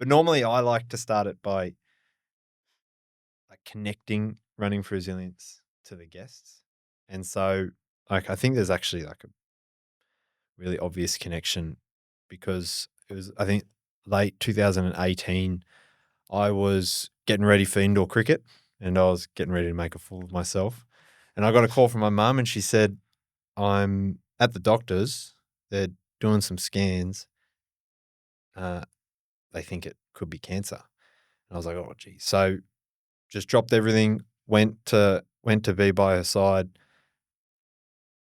But normally I like to start it by like connecting running for resilience to the guests. And so like I think there's actually like a really obvious connection because it was I think late 2018 I was getting ready for indoor cricket and I was getting ready to make a fool of myself. And I got a call from my mum and she said, I'm at the doctor's. They're doing some scans. Uh, they think it could be cancer. And I was like, oh, geez. So just dropped everything, went to be by her side.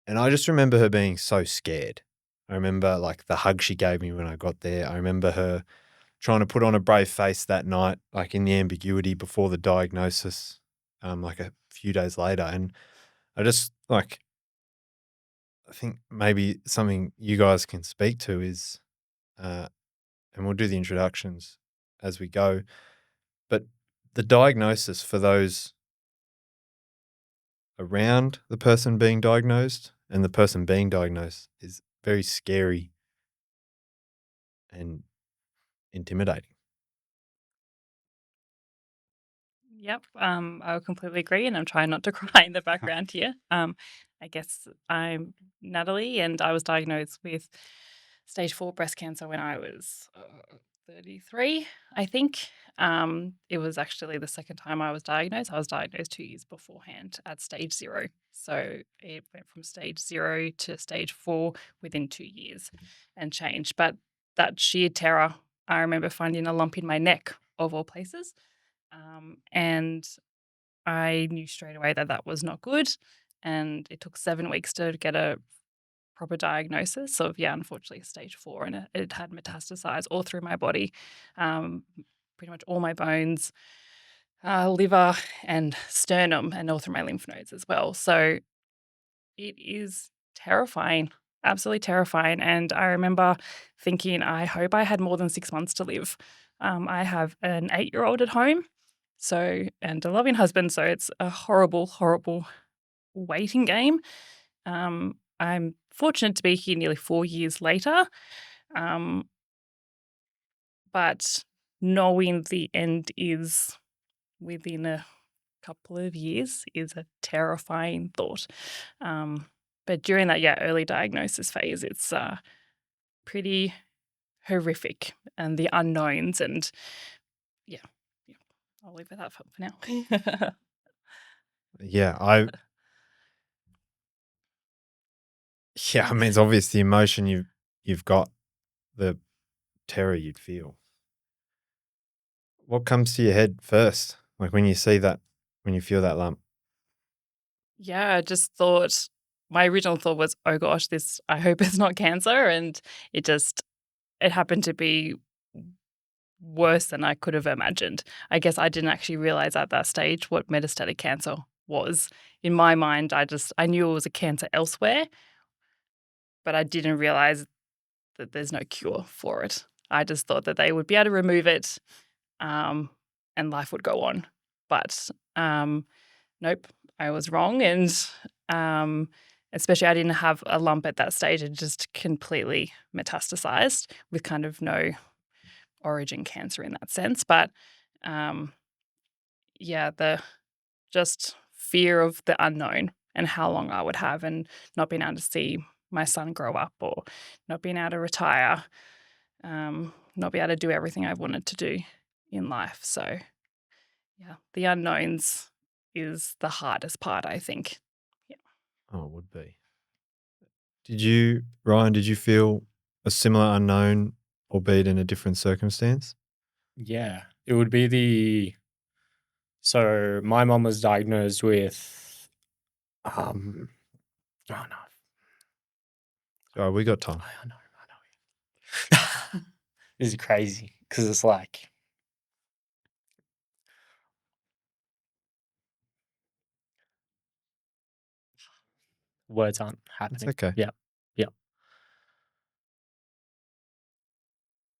And I just remember her being so scared. I remember like the hug she gave me when I got there. I remember her trying to put on a brave face that night, like in the ambiguity before the diagnosis, like a few days later. And I just like, I think maybe something you guys can speak to is, and we'll do the introductions as we go, but the diagnosis for those around the person being diagnosed and the person being diagnosed is very scary and intimidating. Yep, I would completely agree, and I'm trying not to cry in the background here. I guess I'm Natalie, and I was diagnosed with stage 4 breast cancer when I was 33, I think. It was actually the second time I was diagnosed. I was diagnosed 2 years beforehand at stage 0. So it went from stage 0 to stage 4 within 2 years and changed. But that sheer terror, I remember finding a lump in my neck, of all places. And I knew straight away that that was not good. And it took 7 weeks to get a proper diagnosis of, yeah, unfortunately, stage 4. And it had metastasized all through my body, um, pretty much all my bones, liver, and sternum, and all through my lymph nodes as well. So it is terrifying, absolutely terrifying. And I remember thinking, I hope I had more than 6 months to live. I have an 8-year-old at home, so, and a loving husband. So it's a horrible, horrible waiting game. I'm fortunate to be here nearly 4 years later, um, but knowing the end is within a couple of years is a terrifying thought. Um, but during that, yeah, early diagnosis phase, it's pretty horrific, and the unknowns, and yeah, yeah, I'll leave it at that for now. Yeah, I mean, it's obvious the emotion you've got, the terror you'd feel. What comes to your head first? Like when you see that, when you feel that lump? Yeah, I just thought my original thought was, oh gosh, this, I hope it's not cancer. And it just, it happened to be worse than I could have imagined. I guess I didn't actually realize at that stage what metastatic cancer was. In my mind, I knew it was a cancer elsewhere, but I didn't realize that there's no cure for it. I just thought that they would be able to remove it, um, and life would go on. But nope, I was wrong. And um, especially, I didn't have a lump at that stage. It just completely metastasized with kind of no origin cancer in that sense. But um, yeah, the just fear of the unknown and how long I would have, and not being able to see my son grow up, or not being able to retire, not be able to do everything I wanted to do in life. So yeah, the unknowns is the hardest part, I think. Yeah. Oh, it would be. Ryan, did you feel a similar unknown, albeit in a different circumstance? Yeah, it would be so my mom was diagnosed with, oh no, Oh, we got time. I know. This is crazy because it's like, words aren't It's happening. okay. Yeah, yeah.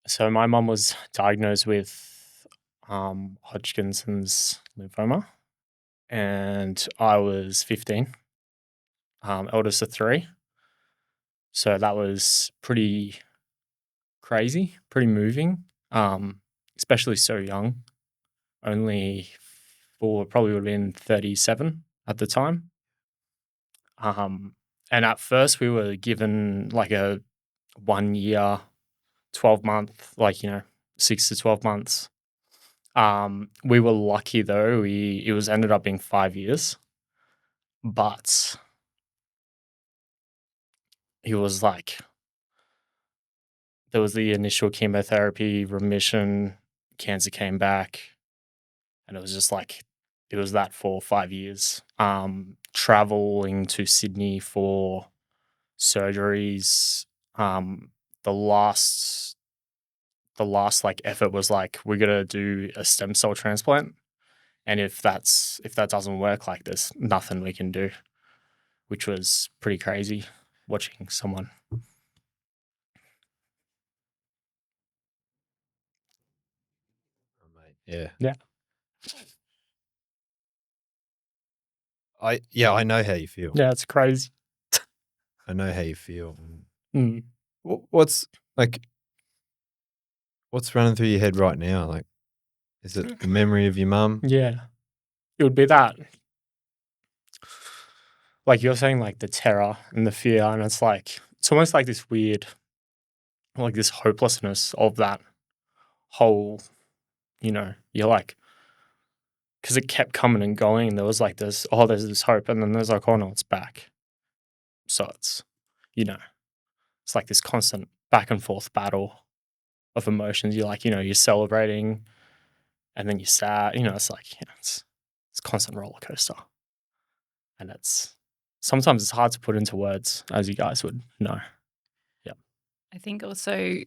So my mom was diagnosed with Hodgkinson's lymphoma, and I was 15, eldest of 3. So that was pretty crazy, pretty moving. especially so young, only for probably would have been 37 at the time. And at first we were given like a 1 year, 12-month, 6 to 12 months. We were lucky though. It was ended up being 5 years, but he was like, there was the initial chemotherapy remission, cancer came back, and it was just like, it was that for 5 years. Traveling to Sydney for surgeries. The last like effort was like, we're gonna do a stem cell transplant, and if that doesn't work, like there's nothing we can do, which was pretty crazy watching someone. Oh, mate. Yeah. Yeah. I know how you feel. Yeah, it's crazy. I know how you feel. Mm. What's running through your head right now? Like, is it the memory of your mum? Yeah. It would be that. Like you're saying, like the terror and the fear, and it's almost like this weird, like this hopelessness of that whole, you're like, because it kept coming and going, and there was like this, there's this hope, and then there's like, oh no, it's back. So it's, it's like this constant back and forth battle of emotions. You're like, you're celebrating, and then you're sad. It's like, it's constant roller coaster, and sometimes it's hard to put into words, as you guys would know. Yeah. I think also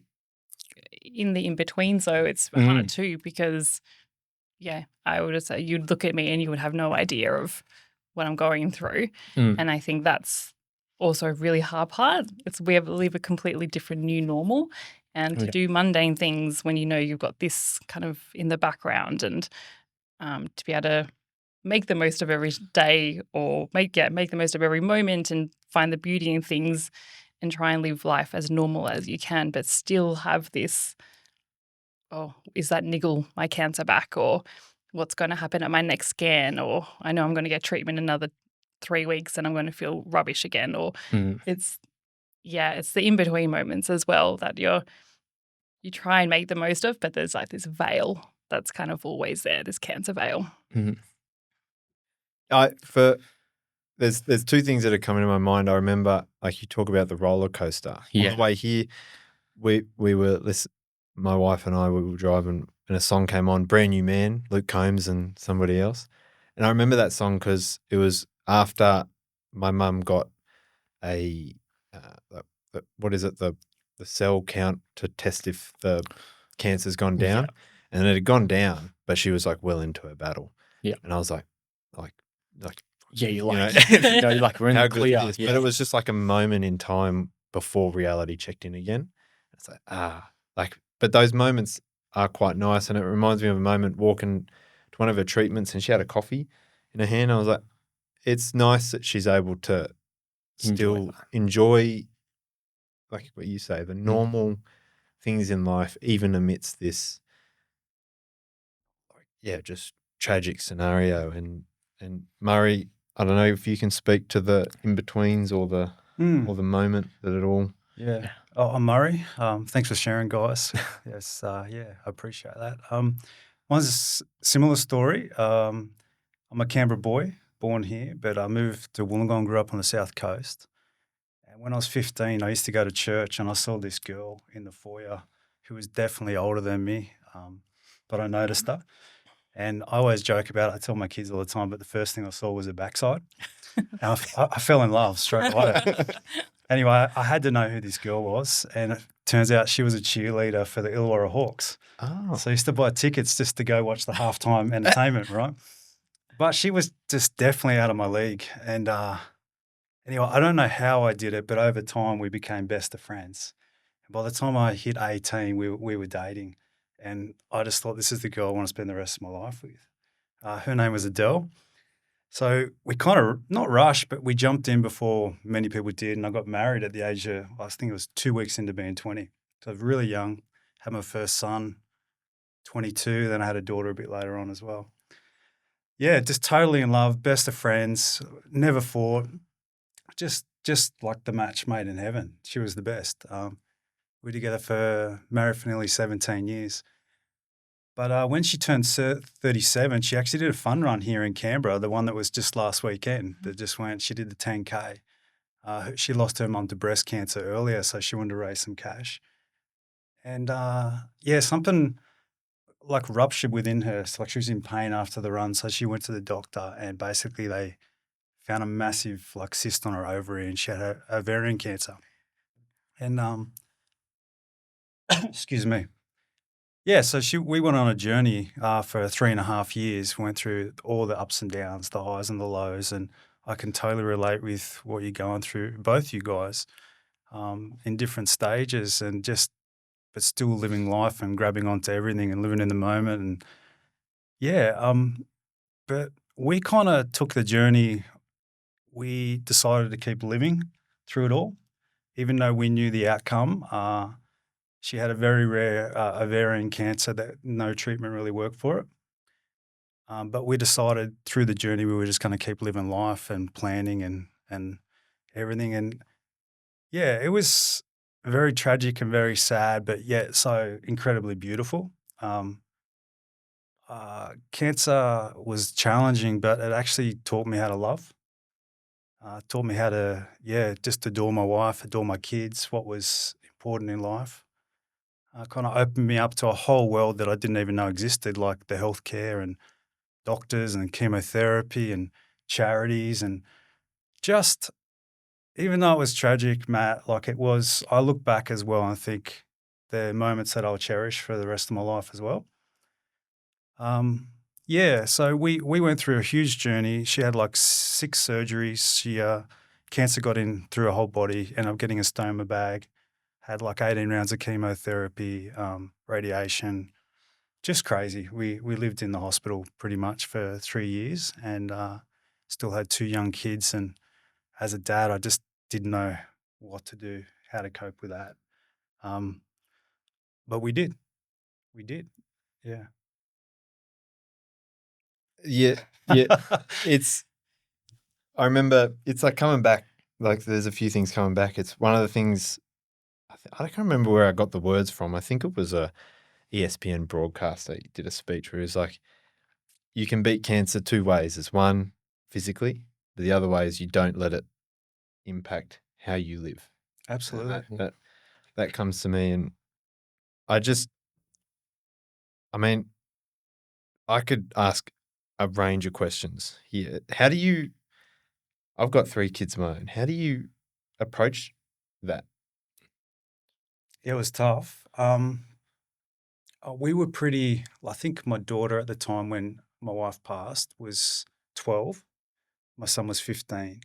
in the in-between, so it's Mm. hard too because, I would say you'd look at me and you would have no idea of what I'm going through. Mm. And I think that's also a really hard part. We live a completely different new normal. And to Yeah. do mundane things when you've got this kind of in the background, and to be able to make the most of every day, or make the most of every moment, and find the beauty in things and try and live life as normal as you can, but still have this, is that niggle my cancer back, or what's going to happen at my next scan, or I know I'm going to get treatment another 3 weeks and I'm going to feel rubbish again, or Mm. it's the in-between moments as well that you try and make the most of, but there's like this veil that's kind of always there, this cancer veil. Mm. There's two things that are coming to my mind. I remember, like, you talk about the roller coaster. Yeah. On the way here, we were my wife and I, we were driving, and a song came on, Brand New Man, Luke Combs and somebody else. And I remember that song because it was after my mum got what is it, the cell count to test if the cancer's gone down. Yeah. And it had gone down, but she was like well into her battle. Yeah. And I was like, Yeah, you're you like, know, you're like, we're in how the good clear. is this? Yeah. But it was just like a moment in time before reality checked in again. It's like, but those moments are quite nice. And it reminds me of a moment walking to one of her treatments, and she had a coffee in her hand. I was like, it's nice that she's able to still enjoy, like what you say, the normal things in life, even amidst this, just tragic scenario. And Murray, I don't know if you can speak to the in-betweens or the moment that it all. Yeah. Oh, I'm Murray. Thanks for sharing, guys. Yes. I appreciate that. Mine's a similar story. I'm a Canberra boy, born here, but I moved to Wollongong, grew up on the south coast. And when I was 15, I used to go to church, and I saw this girl in the foyer who was definitely older than me, but I noticed her. And I always joke about it. I tell my kids all the time, but the first thing I saw was her backside. And I fell in love straight away. Anyway, I had to know who this girl was, and it turns out she was a cheerleader for the Illawarra Hawks. Oh. So I used to buy tickets just to go watch the halftime entertainment, right? But she was just definitely out of my league. And anyway, I don't know how I did it, but over time we became best of friends. And by the time I hit 18, we were dating. And I just thought, this is the girl I want to spend the rest of my life with. Her name was Adele. So we kind of, not rushed, but we jumped in before many people did. And I got married at the age of, I think it was 2 weeks into being 20. So I was really young, had my first son 22. Then I had a daughter a bit later on as well. Yeah, just totally in love, best of friends, never fought. Just like the match made in heaven. She was the best. We were together married for nearly 17 years. But when she turned 37, she actually did a fun run here in Canberra, the one that was just last weekend that just went, she did the 10K. She lost her mum to breast cancer earlier, so she wanted to raise some cash. And yeah, something like ruptured within her. So like she was in pain after the run, so she went to the doctor and basically they found a massive like cyst on her ovary and she had ovarian cancer. And excuse me. Yeah, so we went on a journey for 3.5 years. We went through all the ups and downs, the highs and the lows, and I can totally relate with what you're going through, both you guys, in different stages, and but still living life and grabbing onto everything and living in the moment. And yeah, but we kind of took the journey. We decided to keep living through it all, even though we knew the outcome. She had a very rare ovarian cancer that no treatment really worked for it. But we decided through the journey we were just going to keep living life and planning and everything. And yeah, it was very tragic and very sad, but yet so incredibly beautiful. Cancer was challenging, but it actually taught me how to love. Taught me how to, just adore my wife, adore my kids, what was important in life. Kind of opened me up to a whole world that I didn't even know existed, like the healthcare and doctors and chemotherapy and charities. And just, even though it was tragic, Matt, like it was, I look back as well and think the moments that I'll cherish for the rest of my life as well. So we went through a huge journey. She had like 6 surgeries. She cancer got in through her whole body, ended up getting a stoma bag, had like 18 rounds of chemotherapy, radiation, just crazy. We lived in the hospital pretty much for 3 years and still had 2 young kids. And as a dad, I just didn't know what to do, how to cope with that. But we did. Yeah. Yeah. I remember it's like coming back, like there's a few things coming back. It's one of the things, I can't remember where I got the words from. I think it was a ESPN broadcaster. He did a speech where he was like, you can beat cancer 2 ways. It's one, physically, but the other way is you don't let it impact how you live. Absolutely. That comes to me, and I mean, I could ask a range of questions here. I've got 3 kids of my own. How do you approach that? It was tough. We were I think my daughter at the time when my wife passed was 12. My son was 15.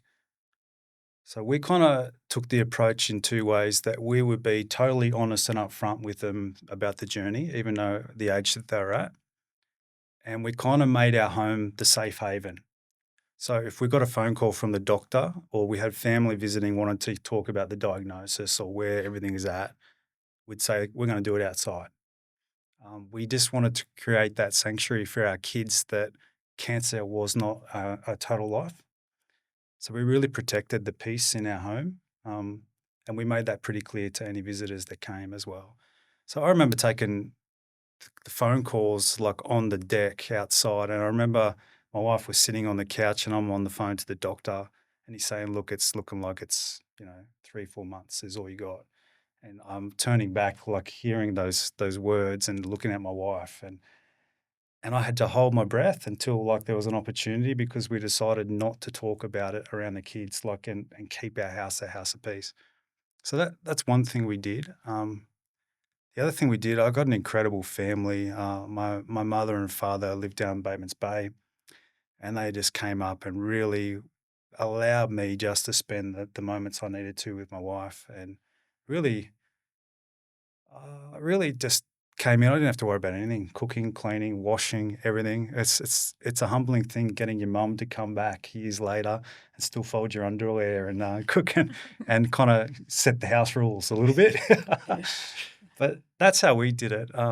So we kind of took the approach in 2 ways that we would be totally honest and upfront with them about the journey, even though the age that they were at. And we kind of made our home the safe haven. So if we got a phone call from the doctor or we had family visiting wanting to talk about the diagnosis or where everything is at, we'd say, we're going to do it outside. We just wanted to create that sanctuary for our kids that cancer was not a total life. So we really protected the peace in our home. And we made that pretty clear to any visitors that came as well. So I remember taking the phone calls like on the deck outside. And I remember my wife was sitting on the couch and I'm on the phone to the doctor and he's saying, look, it's looking like it's, 3-4 months is all you got. And I'm turning back, like hearing those words and looking at my wife. And I had to hold my breath until like there was an opportunity because we decided not to talk about it around the kids, like and keep our house a house of peace. So that's one thing we did. The other thing we did, I got an incredible family. My mother and father lived down Bateman's Bay, and they just came up and really allowed me just to spend the moments I needed to with my wife, and really, really just came in. I didn't have to worry about anything: cooking, cleaning, washing, everything. It's a humbling thing getting your mum to come back years later and still fold your underwear and cook and kind of set the house rules a little bit. But that's how we did it. I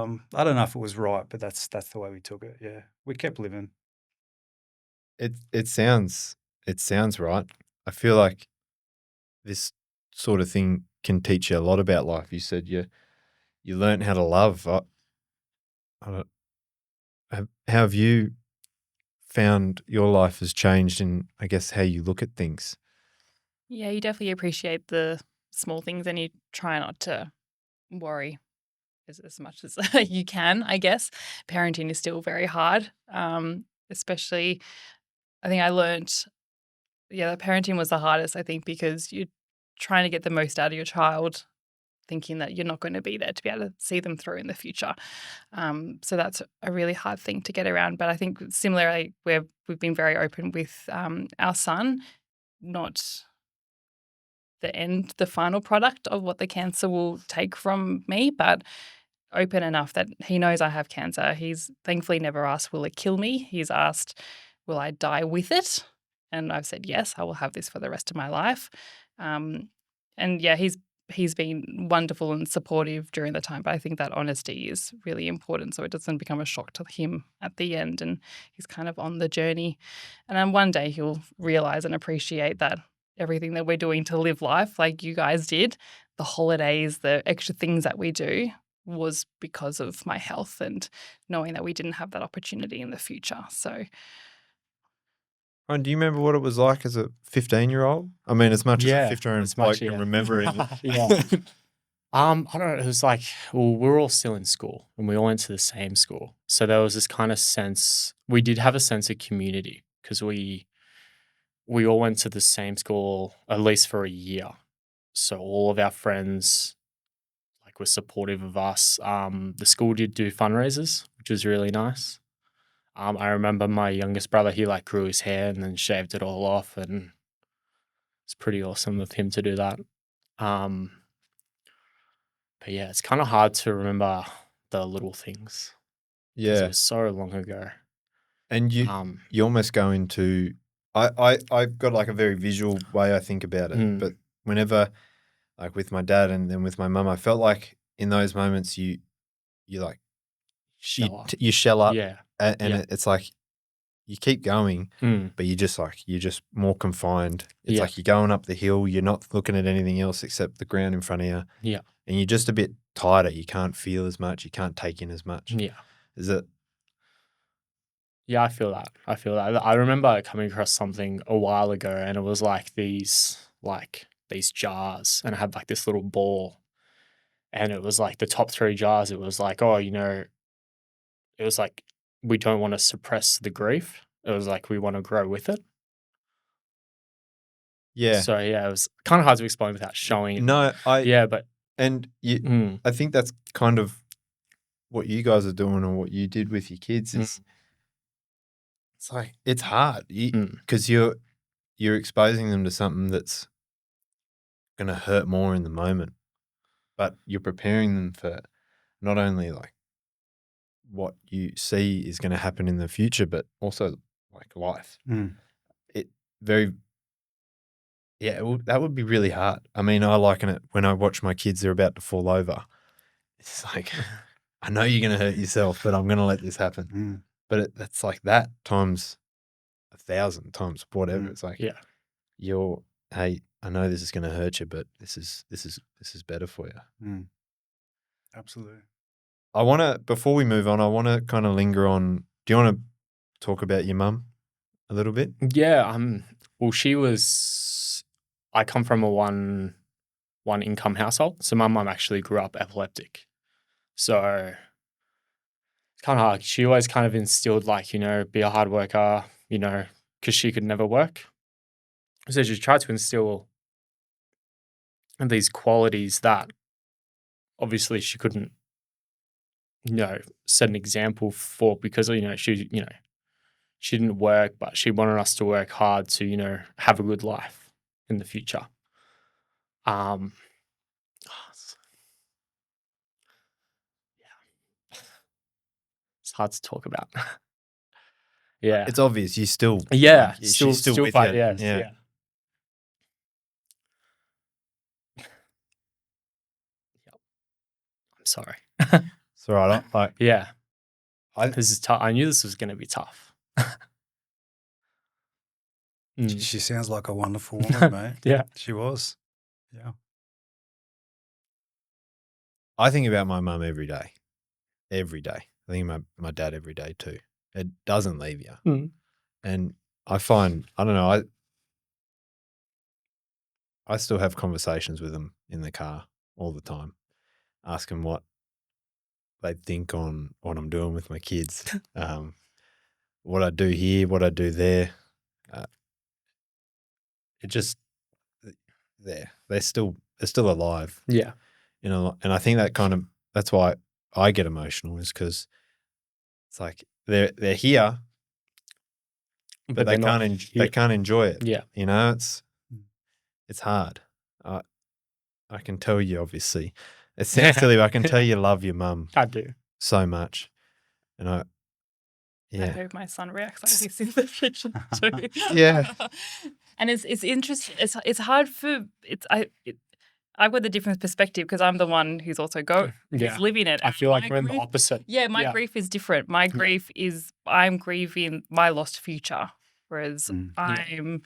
don't know if it was right, but that's the way we took it. Yeah, we kept living. It sounds right. I feel like this sort of thing can teach you a lot about life. You said you learn how to love. I don't, how have you found your life has changed in, I guess, how you look at things? Yeah, you definitely appreciate the small things and you try not to worry as much as you can, I guess. Parenting is still very hard, especially I think I learnt, yeah, that parenting was the hardest, I think, because you're trying to get the most out of your child, thinking that you're not going to be there to be able to see them through in the future. So that's a really hard thing to get around. But I think similarly, we've been very open with our son, not the final product of what the cancer will take from me, but open enough that he knows I have cancer. He's thankfully never asked, will it kill me? He's asked, will I die with it? And I've said, yes, I will have this for the rest of my life. And yeah, he's been wonderful and supportive during the time, but I think that honesty is really important so it doesn't become a shock to him at the end and he's kind of on the journey. And then one day he'll realize and appreciate that everything that we're doing to live life, like you guys did, the holidays, the extra things that we do, was because of my health and knowing that we didn't have that opportunity in the future. So And do you remember what it was like as a 15-year-old? I mean, as much as a Yeah, 15-year-old as bloke much, can yeah. remember it. Yeah. I don't know. It was like, well, we were all still in school and we all went to the same school. So there was this kind of sense, we did have a sense of community because we all went to the same school at least for a year. So all of our friends like were supportive of us. The school did do fundraisers, which was really nice. I remember my youngest brother, he like grew his hair and then shaved it all off, and it's pretty awesome of him to do that. Um, but yeah, it's kind of hard to remember the little things because it Yeah. was so long ago. And you almost go into I've got like a very visual way I think about it. But whenever like with my dad and then with my mum, I felt like in those moments you like Shell up. you shell up Yeah. and Yeah. it's like you keep going, but you're just more confined. It's Yeah. like you're going up the hill, you're not looking at anything else except the ground in front of you. Yeah. And you're just a bit tighter. You can't feel as much, you can't take in as much. Yeah. Is it? Yeah, I feel that. I remember coming across something a while ago and it was like these jars and it had like this little ball and it was like the top 3 jars. It was like, oh, it was like we don't want to suppress the grief. It was like we want to grow with it. Yeah. So yeah, it was kind of hard to explain without showing it. No, Yeah, but I think that's kind of what you guys are doing or what you did with your kids is it's like it's hard because you're exposing them to something that's going to hurt more in the moment, but you're preparing them for not only like what you see is going to happen in the future, but also like life. It very that would be really hard. I mean, I liken it when I watch my kids; they're about to fall over. It's like I know you're going to hurt yourself, but I'm going to let this happen. But that's like that times 1,000 times whatever. It's like hey, I know this is going to hurt you, but this is better for you. Absolutely. I want to before we move on, I want to kind of linger on. Do you want to talk about your mum a little bit? yeah. Well, I come from a one income household, so my mum actually grew up epileptic. So it's kind of hard. She always kind of instilled like, be a hard worker, because she could never work. So she tried to instill these qualities that obviously she couldn't, set an example for because, she didn't work, but she wanted us to work hard to, have a good life in the future. It's hard to talk about. Yeah. It's obvious you still Yeah. she's still with fight. you. Yes. Yeah. Yeah. Sorry. It's all right. Yeah. I This is tough. I knew this was going to be tough. She sounds like a wonderful woman, mate. Yeah. She was. Yeah. I think about my mum every day. Every day. I think about my dad every day too. It doesn't leave you. Mm. And I find, I don't know, I still have conversations with them in the car all the time, ask them what they think on what I'm doing with my kids, what I do here, what I do there. It just, they're still alive. Yeah. You know, and I think that's why I get emotional, is because it's like they're here, but they they're not can't here. they can't enjoy it. Yeah. You know, it's hard. I can tell you, obviously, it sounds silly, but I can tell you love your mum I do. so much, and I yeah, hope my son reacts like this in the future too. Yeah. And it's interesting. It's hard for I've got the different perspective because I'm the one who's also Yeah. who's living it. I and feel like my we're in the grief- opposite. Yeah, my Yeah. grief is different. My grief is I'm grieving my lost future, whereas I'm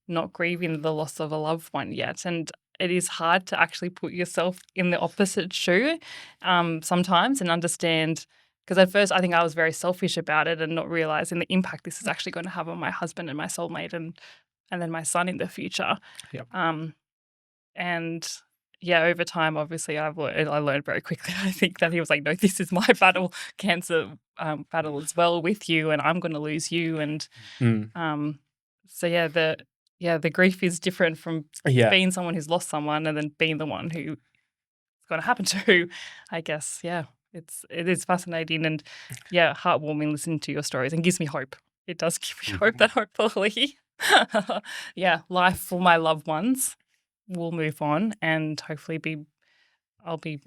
not grieving the loss of a loved one yet. And it is hard to actually put yourself in the opposite shoe sometimes and understand. Because at first I think I was very selfish about it and not realizing the impact this is actually going to have on my husband and my soulmate and then my son in the future. Yep. And yeah, over time, obviously, I learned very quickly. I think that he was like, "No, this is my cancer battle as well with you, and I'm going to lose you." And so the grief is different from being someone who's lost someone and then being the one who it's going to happen to. I guess, it is fascinating and heartwarming listening to your stories and gives me hope. It does give me hope that hopefully, life for my loved ones will move on and hopefully I'll be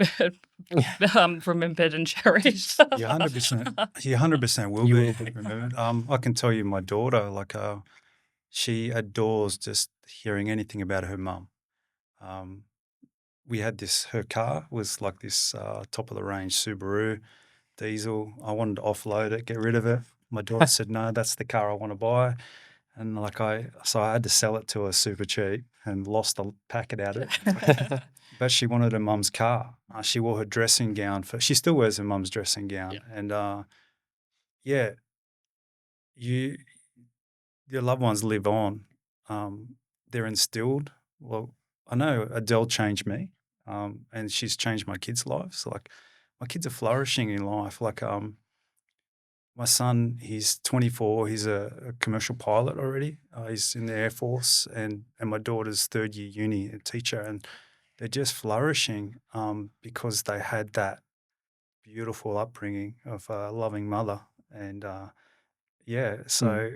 remembered and cherished. You 100%. You 100% will be remembered. I can tell you, my daughter, she adores just hearing anything about her mum. We had her car was like this top of the range Subaru diesel. I wanted to offload it, get rid of it. My daughter said, "No, that's the car I want to buy." And so I had to sell it to her super cheap and lost a packet out of it. But she wanted her mum's car. She wore her dressing gown she still wears her mum's dressing gown. Yeah. And your loved ones live on. They're instilled. Well, I know Adele changed me, and she's changed my kids' lives. Like, my kids are flourishing in life. Like, my son, he's 24. He's a commercial pilot already. He's in the Air Force, and my daughter's third year uni, a teacher, and they're just flourishing because they had that beautiful upbringing of a loving mother. And so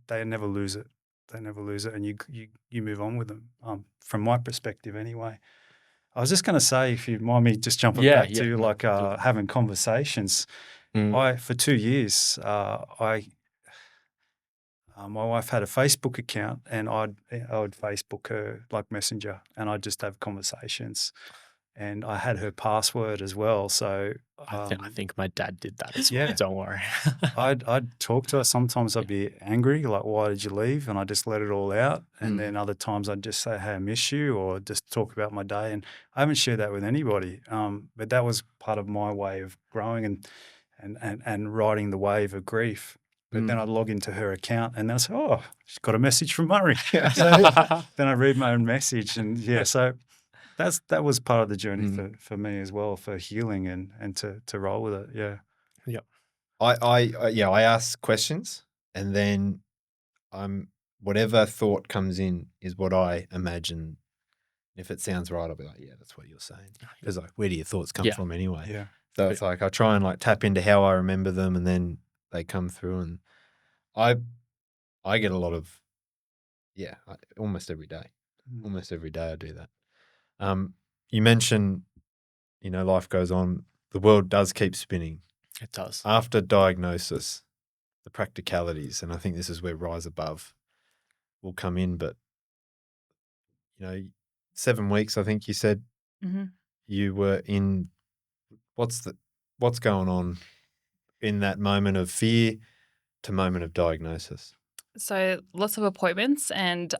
they never lose it. They never lose it, and you move on with them. From my perspective, anyway. I was just going to say, if you mind me just jumping back to having conversations. For 2 years, my wife had a Facebook account, and I would Facebook her like Messenger, and I'd just have conversations. And I had her password as well, so I think my dad did that as well. Don't worry. I'd talk to her. Sometimes I'd be angry, like, "Why did you leave?" And I just let it all out. And then other times I'd just say, "Hey, I miss you," or just talk about my day. And I haven't shared that with anybody, but that was part of my way of growing and riding the wave of grief. But then I'd log into her account and then I'd say, "Oh, she's got a message from Murray." So then I read my own message, and so that was part of the journey for me as well, for healing and to roll with it. Yeah. Yep. I ask questions, and then whatever thought comes in is what I imagine. If it sounds right, I'll be like, "Yeah, that's what you're saying." Because like, where do your thoughts come from anyway? Yeah. So it's like I try and like tap into how I remember them, and then they come through, and I get a lot of almost every day. Almost every day I do that. You mentioned, life goes on. The world does keep spinning. It does. After diagnosis, the practicalities, and I think this is where Rise Above will come in. But 7 weeks, I think you said, you were in what's going on in that moment of fear to moment of diagnosis? So lots of appointments, and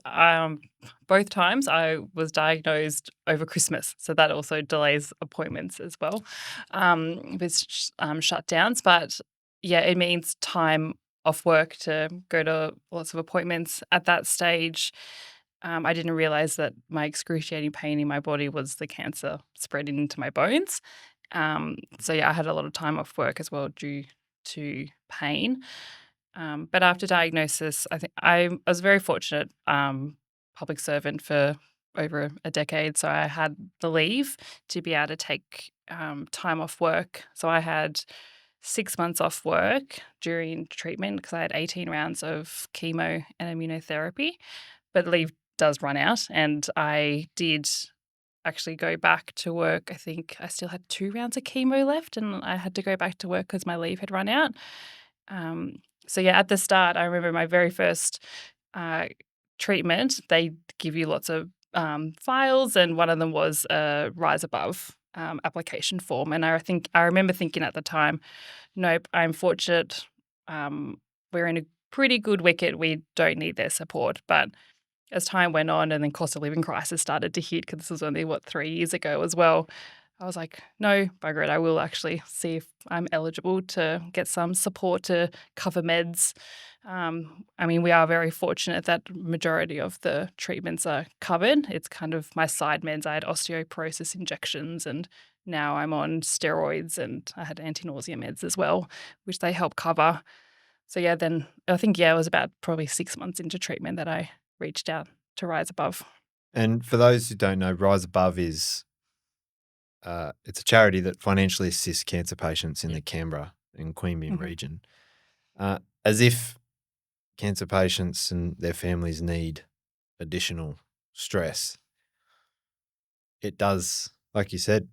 both times I was diagnosed over Christmas, so that also delays appointments as well with shutdowns. But yeah, it means time off work to go to lots of appointments. At that stage, I didn't realize that my excruciating pain in my body was the cancer spreading into my bones. So yeah, I had a lot of time off work as well due to pain. But after diagnosis, I think I was very fortunate, public servant for over a decade. So I had the leave to be able to take time off work. So I had 6 months off work during treatment because I had 18 rounds of chemo and immunotherapy. But leave does run out. And I did actually go back to work. I think I still had 2 rounds of chemo left and I had to go back to work because my leave had run out. Um, so yeah, at the start, I remember my very first uh, treatment. They give you lots of files, and one of them was a Rise Above application form. And I remember thinking at the time, nope, I'm fortunate. We're in a pretty good wicket. We don't need their support. But as time went on, and then cost of living crisis started to hit, because this was only 3 years ago as well. I was like, no, bugger it. I will actually see if I'm eligible to get some support to cover meds. We are very fortunate that majority of the treatments are covered. It's kind of my side meds. I had osteoporosis injections, and now I'm on steroids, and I had anti-nausea meds as well, which they help cover. So yeah, then I think, it was about probably 6 months into treatment that I reached out to Rise Above. And for those who don't know, Rise Above is it's a charity that financially assists cancer patients in the Canberra and Queanbeyan Mhm. region. As if cancer patients and their families need additional stress, it does, like you said,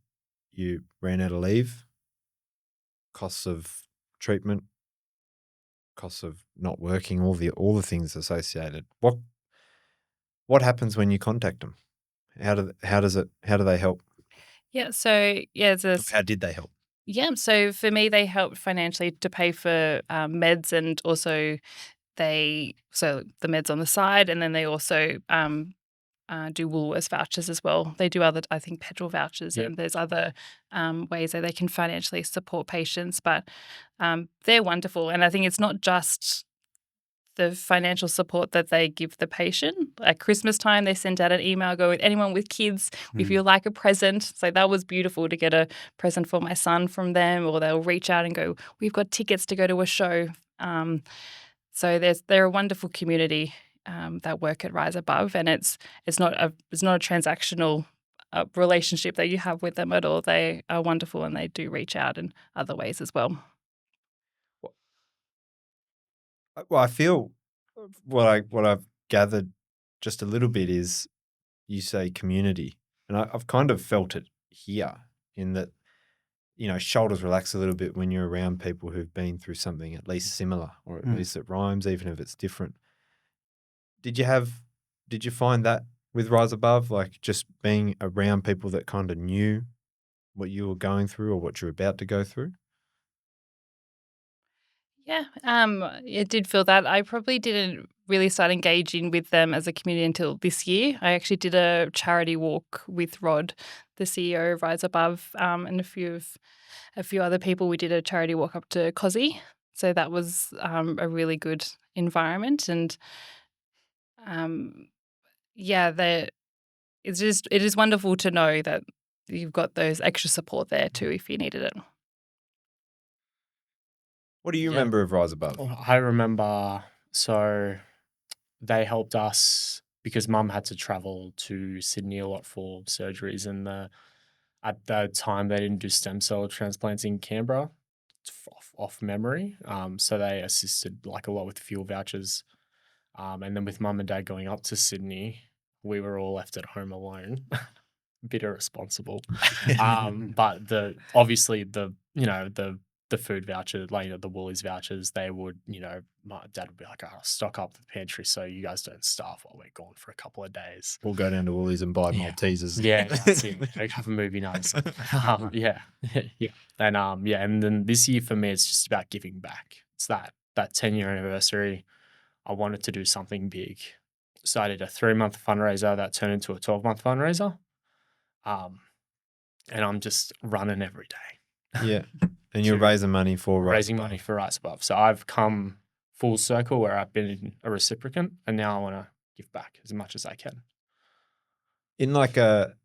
you ran out of leave, costs of treatment, costs of not working, all the things associated. What happens when you contact them? How do they help? Yeah, so yeah, How did they help? so for me, they helped financially to pay for meds, and also so the meds on the side, and then they also do Woolworths vouchers as well. They do other, I think, petrol vouchers, Yep. and there's other ways that they can financially support patients. But they're wonderful, and I think it's not just the financial support that they give the patient. At Christmas time, they sent out an email going, anyone with kids, if you like a present. So that was beautiful to get a present for my son from them, or they'll reach out and go, we've got tickets to go to a show. So they're a wonderful community that work at Rise Above, and it's not a transactional relationship that you have with them at all. They are wonderful, and they do reach out in other ways as well. Well, I feel what I've gathered just a little bit is you say community, and I've kind of felt it here in that, shoulders relax a little bit when you're around people who've been through something at least similar, or at least it rhymes, even if it's different. Did you find that with Rise Above, like just being around people that kind of knew what you were going through or what you're about to go through? Yeah, it did feel that. I probably didn't really start engaging with them as a community until this year. I actually did a charity walk with Rod, the CEO of Rise Above, and a few other people. We did a charity walk up to Cozzy, so that was a really good environment. And um, yeah, it is wonderful to know that you've got those extra support there too if you needed it. What do you Yeah. remember of Rise Above? I remember, so they helped us because mum had to travel to Sydney a lot for surgeries, and at the time they didn't do stem cell transplants in Canberra, off memory. So they assisted like a lot with fuel vouchers. And then with mum and dad going up to Sydney, we were all left at home alone. Bit irresponsible. But obviously the the food voucher, like the Woolies vouchers, they would, my dad would be like, "Oh, stock up the pantry so you guys don't starve while we're gone for a couple of days." We'll go down to Woolies and buy Yeah. Maltesers. Yeah, that's it. Go have a movie night. Yeah, yeah, and then this year for me, it's just about giving back. It's that 10-year anniversary. I wanted to do something big, so I did a 3-month fundraiser that turned into a 12-month fundraiser. And I'm just running every day. Yeah. And you're raising money for raising money for Rise Above. So I've come full circle where I've been a recipient, and now I want to give back as much as I can. In like a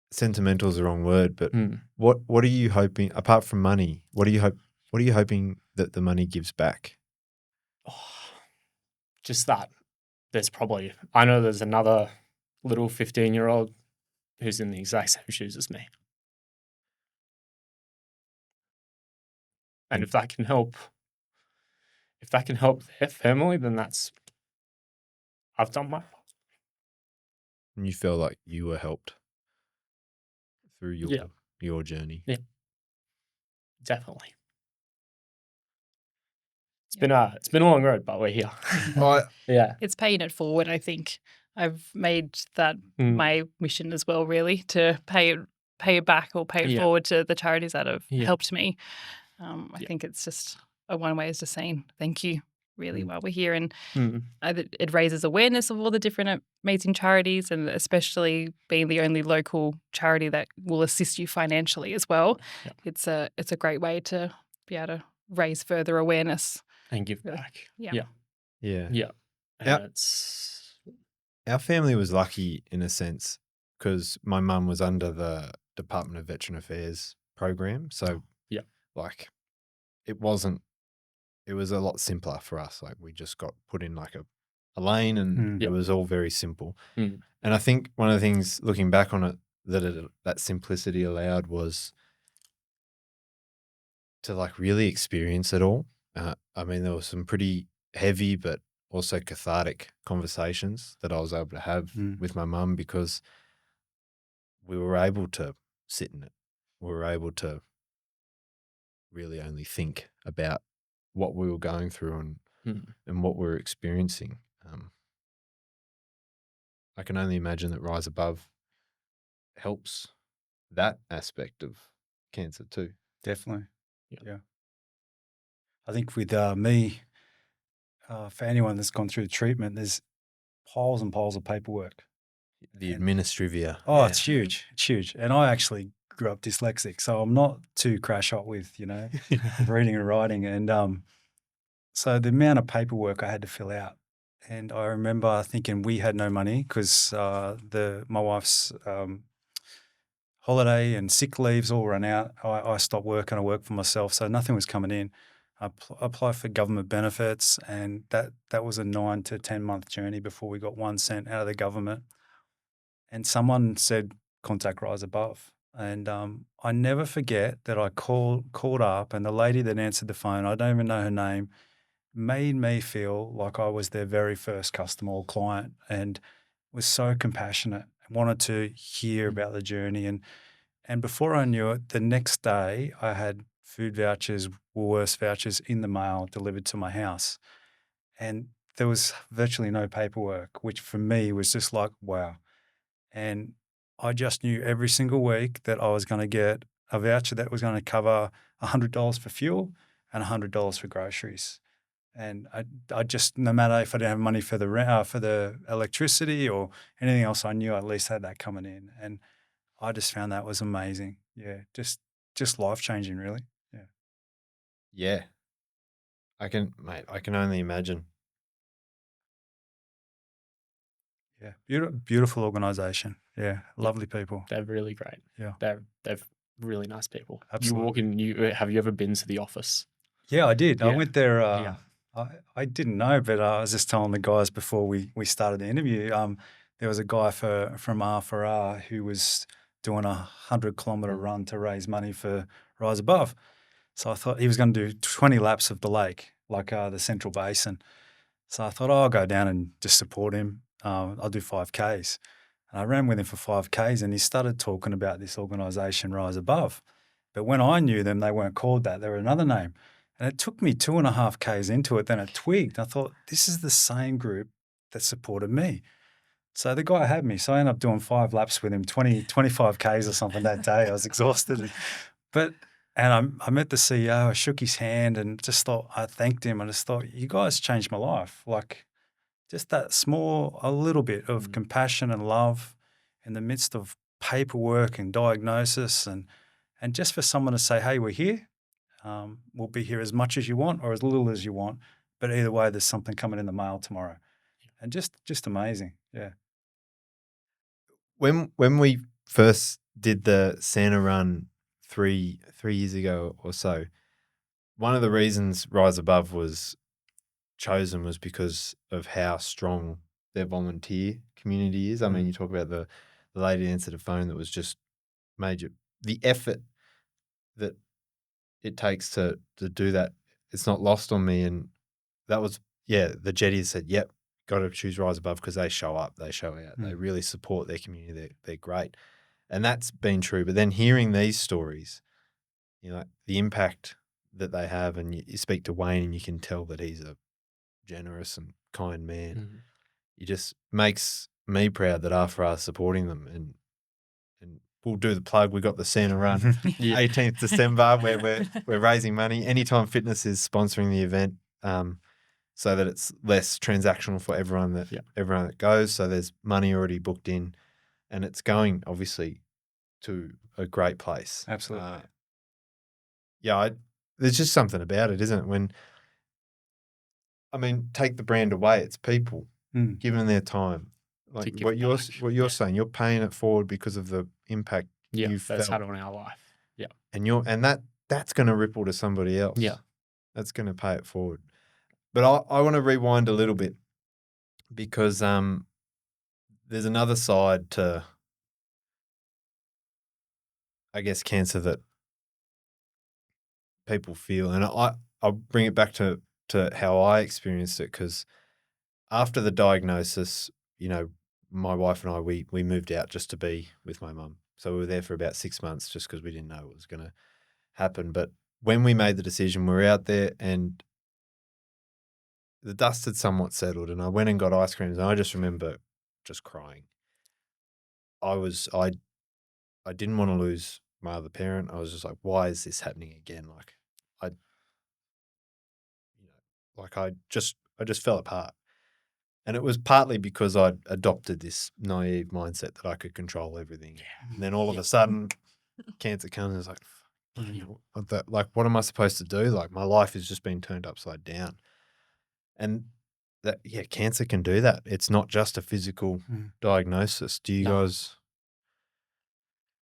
sentimental is the wrong word, but Mm. what are you hoping apart from money? What are you hoping that the money gives back? Just that I know there's another little 15-year-old who's in the exact same shoes as me. And if that can help their family, then I've done my part. And you feel like you were helped through your journey. Yeah. Definitely. It's been a long road, but we're here. Yeah. It's paying it forward, I think. I've made that my mission as well, really, to pay it back or pay it forward to the charities that have helped me. I think it's just one way is just saying thank you, really, while we're here. And it raises awareness of all the different amazing charities, and especially being the only local charity that will assist you financially as well. Yeah. It's a great way to be able to raise further awareness. And give back. Yeah. And our family was lucky in a sense because my mum was under the Department of Veteran Affairs program. So like it was a lot simpler for us. Like we just got put in like a lane and it was all very simple. And I think one of the things looking back on it that simplicity allowed was to like really experience it all. I mean, there were some pretty heavy but also cathartic conversations that I was able to have with my mum because we were able to sit in it. We were able to really only think about what we were going through and what we were experiencing. I can only imagine that Rise Above helps that aspect of cancer too. Definitely. Yeah. I think with me, for anyone that's gone through the treatment, there's piles and piles of paperwork. The administrivia. Oh, it's huge. It's huge. And I actually grew up dyslexic, so I'm not too crash hot with, reading and writing. And so the amount of paperwork I had to fill out. And I remember thinking we had no money because my wife's holiday and sick leaves all ran out. I stopped work and I worked for myself, so nothing was coming in. I applied for government benefits, and that was a 9 to 10 month journey before we got 1 cent out of the government. And someone said, contact Rise Above. And I never forget that I called up, and the lady that answered the phone, I don't even know her name, made me feel like I was their very first customer or client, and was so compassionate and wanted to hear about the journey. And before I knew it, the next day I had food vouchers, Woolworths vouchers in the mail delivered to my house. And there was virtually no paperwork, which for me was just like, wow. And I just knew every single week that I was going to get a voucher that was going to cover $100 for fuel and $100 for groceries. And I just, no matter if I didn't have money for the electricity or anything else, I knew I at least had that coming in. And I just found that was amazing. Yeah, just life-changing, really. Yeah. Yeah. I can only imagine. Yeah, beautiful organisation. Yeah, lovely people. They're really great. Yeah, they're really nice people. Absolutely. You walk in. Have you ever been to the office? Yeah, I did. Yeah. I went there. I didn't know, but I was just telling the guys before we started the interview. There was a guy from R4R who was doing a 100-kilometre run to raise money for Rise Above. So I thought he was going to do 20 laps of the lake, like the Central Basin. So I thought, I'll go down and just support him. I'll do 5Ks. And I ran with him for 5Ks, and he started talking about this organisation, Rise Above. But when I knew them, they weren't called that. They were another name. And it took me 2.5 Ks into it. Then it twigged. I thought, this is the same group that supported me. So the guy had me. So I ended up doing 5 laps with him, 25 Ks or something that day. I was exhausted. And I met the CEO. I shook his hand and just thought, I thanked him. I just thought, you guys changed my life. Like just that a little bit of compassion and love in the midst of paperwork and diagnosis and just for someone to say, hey, we're here. We'll be here as much as you want or as little as you want. But either way, there's something coming in the mail tomorrow. And just amazing. Yeah. When we first did the Santa run 3 years ago or so, one of the reasons Rise Above was chosen was because of how strong their volunteer community is. I mean, you talk about the lady that answered the phone that was just major. The effort that it takes to do that, it's not lost on me. And that was, the Jetties said, yep, got to choose Rise Above because they show up, they show out, they really support their community, they're great. And that's been true. But then hearing these stories, the impact that they have, and you speak to Wayne and you can tell that he's a generous and kind man. It just makes me proud that AFRA are supporting them. And we'll do the plug. We got the Santa Run 18th December where we're raising money. Anytime Fitness is sponsoring the event, so that it's less transactional for everyone that goes. So there's money already booked in, and it's going obviously to a great place. Absolutely. There's just something about it, isn't it? Take the brand away. It's people. Give them their time. Like what you're saying, you're paying it forward because of the impact you've that's felt had on our life. Yeah. And that's going to ripple to somebody else. Yeah. That's going to pay it forward. But I want to rewind a little bit because there's another side to, I guess, cancer that people feel. And I'll bring it back to how I experienced it, because after the diagnosis, my wife and I, we moved out just to be with my mum. So we were there for about 6 months just because we didn't know what was going to happen. But when we made the decision, we were out there and the dust had somewhat settled, and I went and got ice creams, and I just remember just crying. I didn't want to lose my other parent. I was just like, why is this happening again? I just fell apart. And it was partly because I'd adopted this naive mindset that I could control everything. Yeah. And then all of a sudden, cancer comes and it's like, what am I supposed to do? Like, my life has just been turned upside down. And cancer can do that. It's not just a physical diagnosis. Do you guys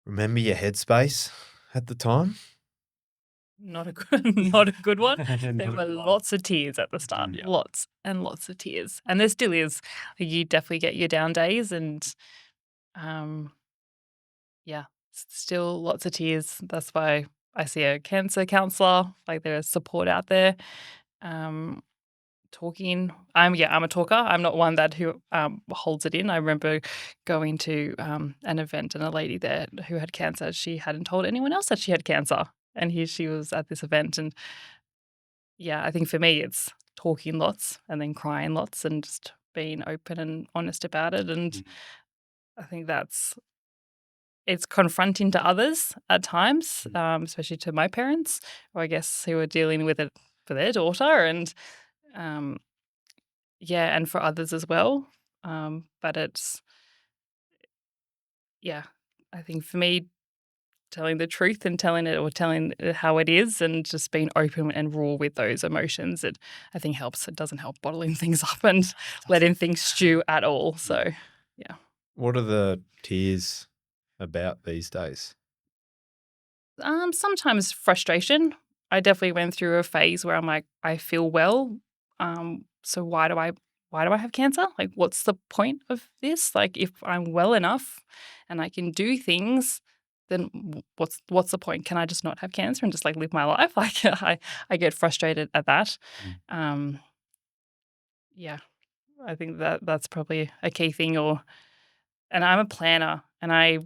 remember your headspace at the time? Not a good one. There were lots of tears at the start, lots and lots of tears, and there still is. You definitely get your down days, and still lots of tears. That's why I see a cancer counselor. Like, there is support out there. Talking. I'm a talker. I'm not one that who holds it in. I remember going to an event and a lady there who had cancer. She hadn't told anyone else that she had cancer, and here she was at this event. And I think for me it's talking lots and then crying lots and just being open and honest about it. And I think it's confronting to others at times, especially to my parents, or I guess who are dealing with it for their daughter, and and for others as well. But it's, I think for me, telling the truth and telling it how it is and just being open and raw with those emotions, I think helps. It doesn't help bottling things up and letting things stew at all. So, yeah. What are the tears about these days? Sometimes frustration. I definitely went through a phase where I'm like, I feel well. So why do I have cancer? Like, what's the point of this? Like, if I'm well enough and I can do things, then what's the point? Can I just not have cancer and just like live my life? Like, I get frustrated at that. I think that's probably a key thing. And I'm a planner, and I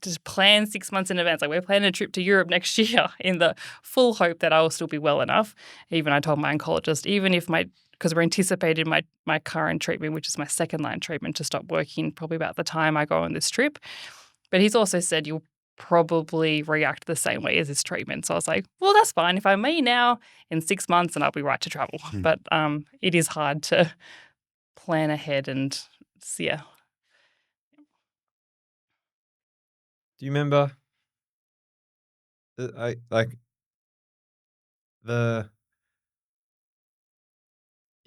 to plan 6 months in advance. Like, we're planning a trip to Europe next year in the full hope that I will still be well enough. Even I told my oncologist, even if because we're anticipating my current treatment, which is my second line treatment, to stop working probably about the time I go on this trip. But he's also said you'll probably react the same way as this treatment. So I was like, well, that's fine. If I'm me now, in 6 months, and I'll be right to travel. But it is hard to plan ahead and yeah. Do you remember the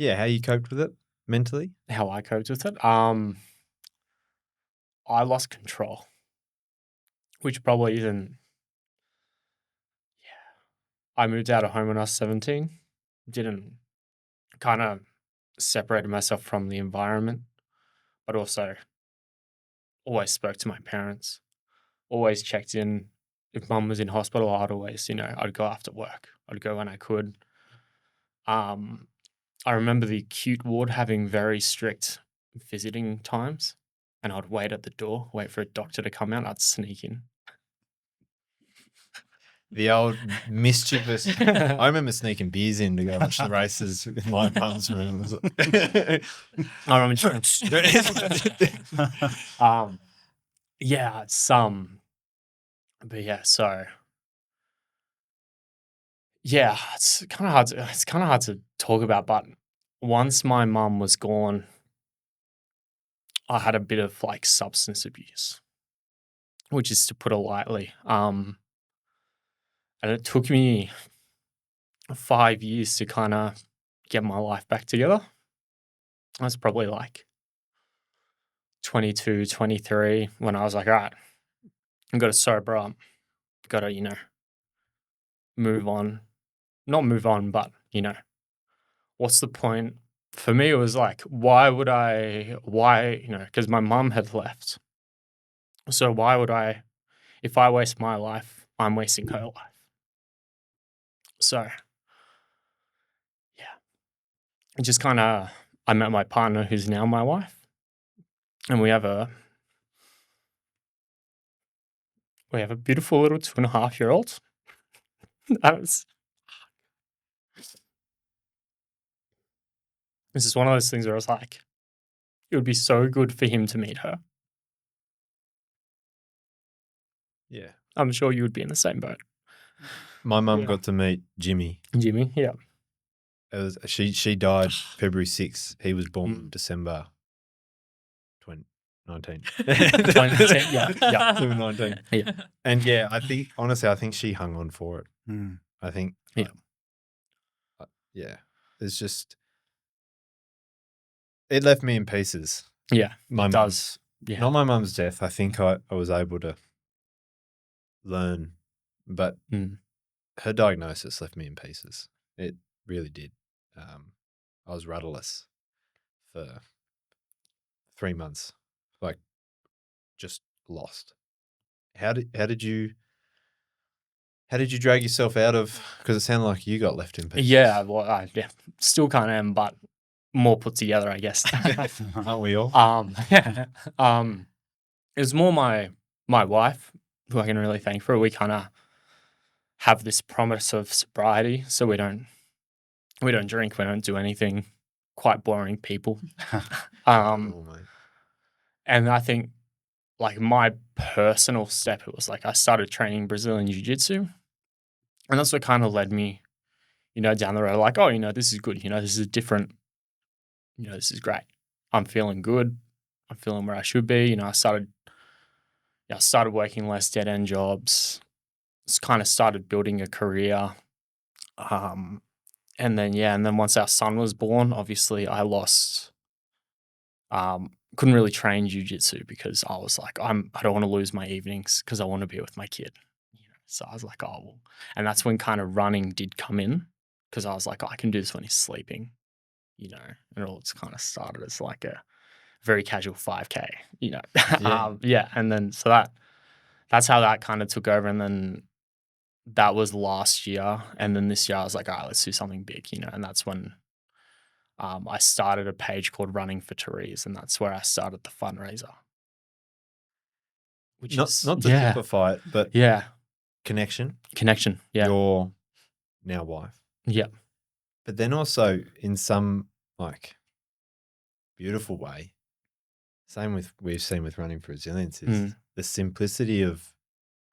how you coped with it mentally? How I coped with it? I lost control, which probably isn't. I moved out of home when I was 17. Didn't kind of separated myself from the environment, but also always spoke to my parents. Always checked in. If mum was in hospital, I'd always, I'd go after work. I'd go when I could. I remember the acute ward having very strict visiting times, and I'd wait at the door, wait for a doctor to come out. I'd sneak in. The old mischievous. I remember sneaking beers in to go watch the races in my mum's room. I remember. Yeah, but yeah, so yeah, it's kind of hard. It's kind of hard to talk about. But once my mum was gone, I had a bit of like substance abuse, which is to put it lightly. And it took me 5 years to kind of get my life back together. I was probably like 22, 23 when I was like, all right, I've got to sober up, got to, move on. Not move on, but, what's the point? For me, it was like, because my mum had left. So why would if I waste my life, I'm wasting her life. So, yeah. It just kind of, I met my partner who's now my wife. And we have a beautiful little 2.5-year-old. This is one of those things where I was like, it would be so good for him to meet her. Yeah. I'm sure you would be in the same boat. My mum got to meet Jimmy. Jimmy, yeah. She died February 6th. He was born December 2019. 2019, yeah. 2019. Yeah. And yeah, I think she hung on for it. I think, it's just, it left me in pieces. Yeah, It does. Yeah. Not my mum's death. I think I was able to learn, but her diagnosis left me in pieces. It really did. I was rudderless for 3 months, like just lost. How did you drag yourself out of? Because it sounded like you got left in pieces. Yeah, well, I still kind of am, but more put together, I guess. Aren't we all? It was more my wife who I can really thank for it. We kind of have this promise of sobriety, so we don't drink, we don't do anything. Quite boring people. Mate. And I think like my personal step, it was like I started training Brazilian Jiu-Jitsu, and that's what kind of led me, down the road. Like, oh, this is good. This is different. This is great. I'm feeling good. I'm feeling where I should be. I started working less dead end jobs. Just kind of started building a career. And then once our son was born, obviously I lost. Couldn't really train jiu-jitsu because I was like, I don't want to lose my evenings because I want to be with my kid. So I was like, oh, well. And that's when kind of running did come in because I was like, oh, I can do this when he's sleeping, and it all just kind of started as like a very casual 5K, Yeah. And then so that's how that kind of took over. And then that was last year. And then this year I was like, all right, let's do something big, and that's when I started a page called Running for Therese, and that's where I started the fundraiser. which Not is not to simplify it, but connection. connection. Yeah, Your now wife, yeah, but then also in some like beautiful way. Same with we've seen with running for resilience is the simplicity of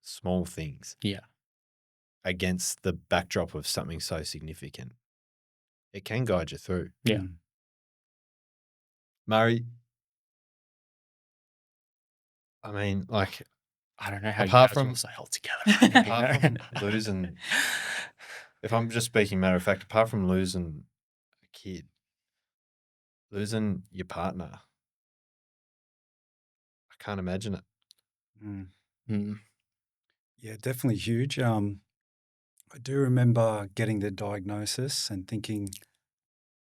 small things yeah, against the backdrop of something so significant. It can guide you through. yeah. Mm. Murray, I mean, like I don't know how you apart guys are from also held together. apart from losing, if I'm just speaking matter of fact, apart from losing a kid, losing your partner, I can't imagine it. Mm. Mm, Yeah, definitely huge. I do remember getting the diagnosis and thinking,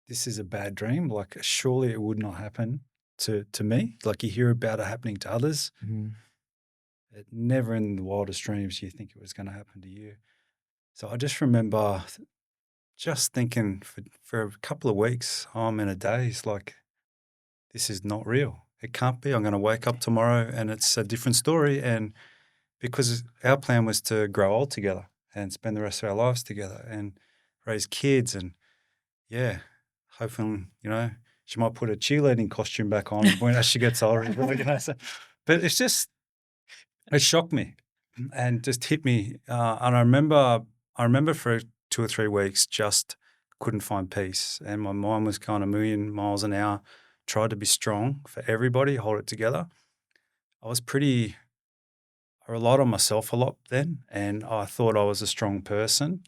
this is a bad dream. Like, surely it would not happen to me. Like, you hear about it happening to others. mm, It never in the wildest dreams you think it was going to happen to you. So I just remember just thinking for a couple of weeks, I'm in a daze. Like, this is not real. It can't be. I'm going to wake up tomorrow and it's a different story. And because our plan was to grow old together and spend the rest of our lives together and raise kids. And yeah, hoping, she might put a cheerleading costume back on when as she gets older. But it's just, it shocked me and just hit me. And I remember for 2 or 3 weeks just couldn't find peace. And my mind was kind of a million miles an hour, tried to be strong for everybody, hold it together. I relied on myself a lot then, and I thought I was a strong person,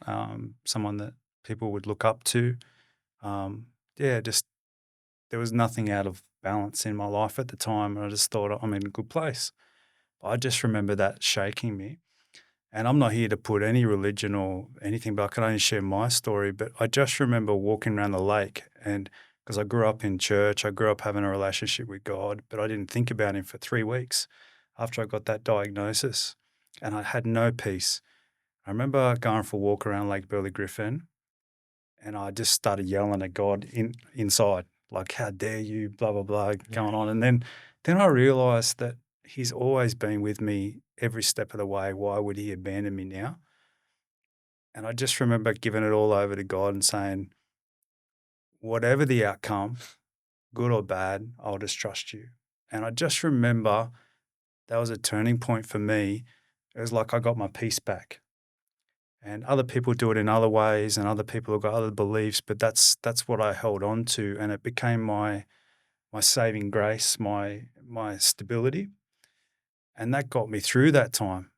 someone that people would look up to. Just there was nothing out of balance in my life at the time, and I just thought I'm in a good place. I just remember that shaking me. And I'm not here to put any religion or anything, but I can only share my story. But I just remember walking around the lake, and because I grew up in church, I grew up having a relationship with God, but I didn't think about Him for 3 weeks after I got that diagnosis, and I had no peace. I remember going for a walk around Lake Burley Griffin, and I just started yelling at God inside, like, "How dare you?" Blah blah blah, going on. And then I realized that He's always been with me every step of the way. Why would He abandon me now? And I just remember giving it all over to God and saying, whatever the outcome, good or bad, I'll just trust you. And I just remember that was a turning point for me. It was like I got my peace back. And other people do it in other ways, and other people have got other beliefs, but that's what I held on to, and it became my saving grace, my stability, and that got me through that time.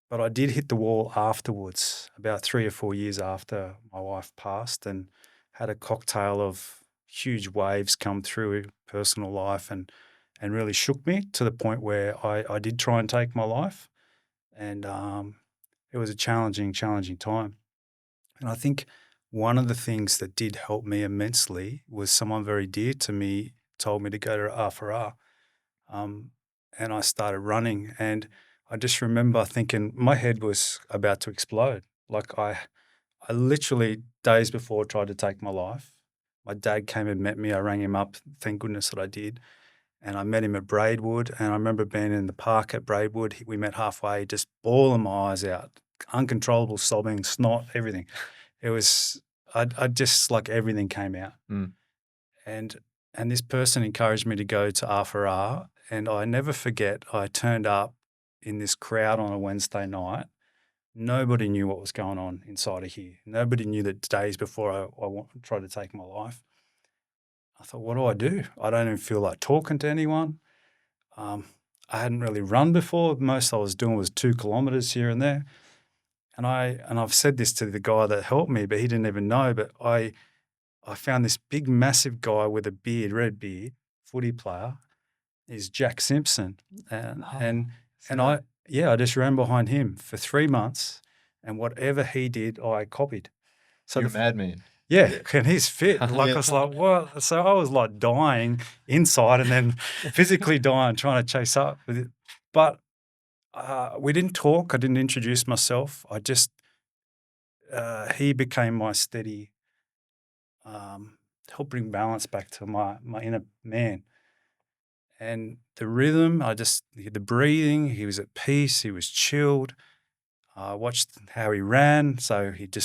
But I did hit the wall afterwards, about 3 or 4 years after my wife passed, and had a cocktail of huge waves come through personal life and really shook me to the point where I did try and take my life. And it was a challenging time. And I think one of the things that did help me immensely was someone very dear to me told me to go to R4R. Um, and I started running. And I just remember thinking my head was about to explode. Like I literally days before tried to take my life. My dad came and met me. I rang him up. Thank goodness that I did. And I met him at Braidwood. And I remember being in the park at Braidwood. We met halfway, just bawling my eyes out, uncontrollable sobbing, snot, everything. It was, I just like everything came out. Mm. And this person encouraged me to go to R4R. And I never forget, I turned up in this crowd on a Wednesday night. Nobody knew what was going on inside of here. Nobody knew that days before I tried to take my life. I thought, what do I do? I don't even feel like talking to anyone. I hadn't really run before. Most I was doing was 2 kilometers here and there. And I've said this to the guy that helped me, but he didn't even know. But I found this big, massive guy with a beard, red beard, footy player. He's Jack Simpson. I just ran behind him for 3 months, and whatever he did, I copied. So You're a madman. yeah, and he's fit. Like I was like, what? So I was like dying inside and then physically dying, trying to chase up with it. But we didn't talk. I didn't introduce myself. I just, he became my steady, helped bring balance back to my inner man. And the rhythm, the breathing, he was at peace, he was chilled. I watched how he ran. So he'd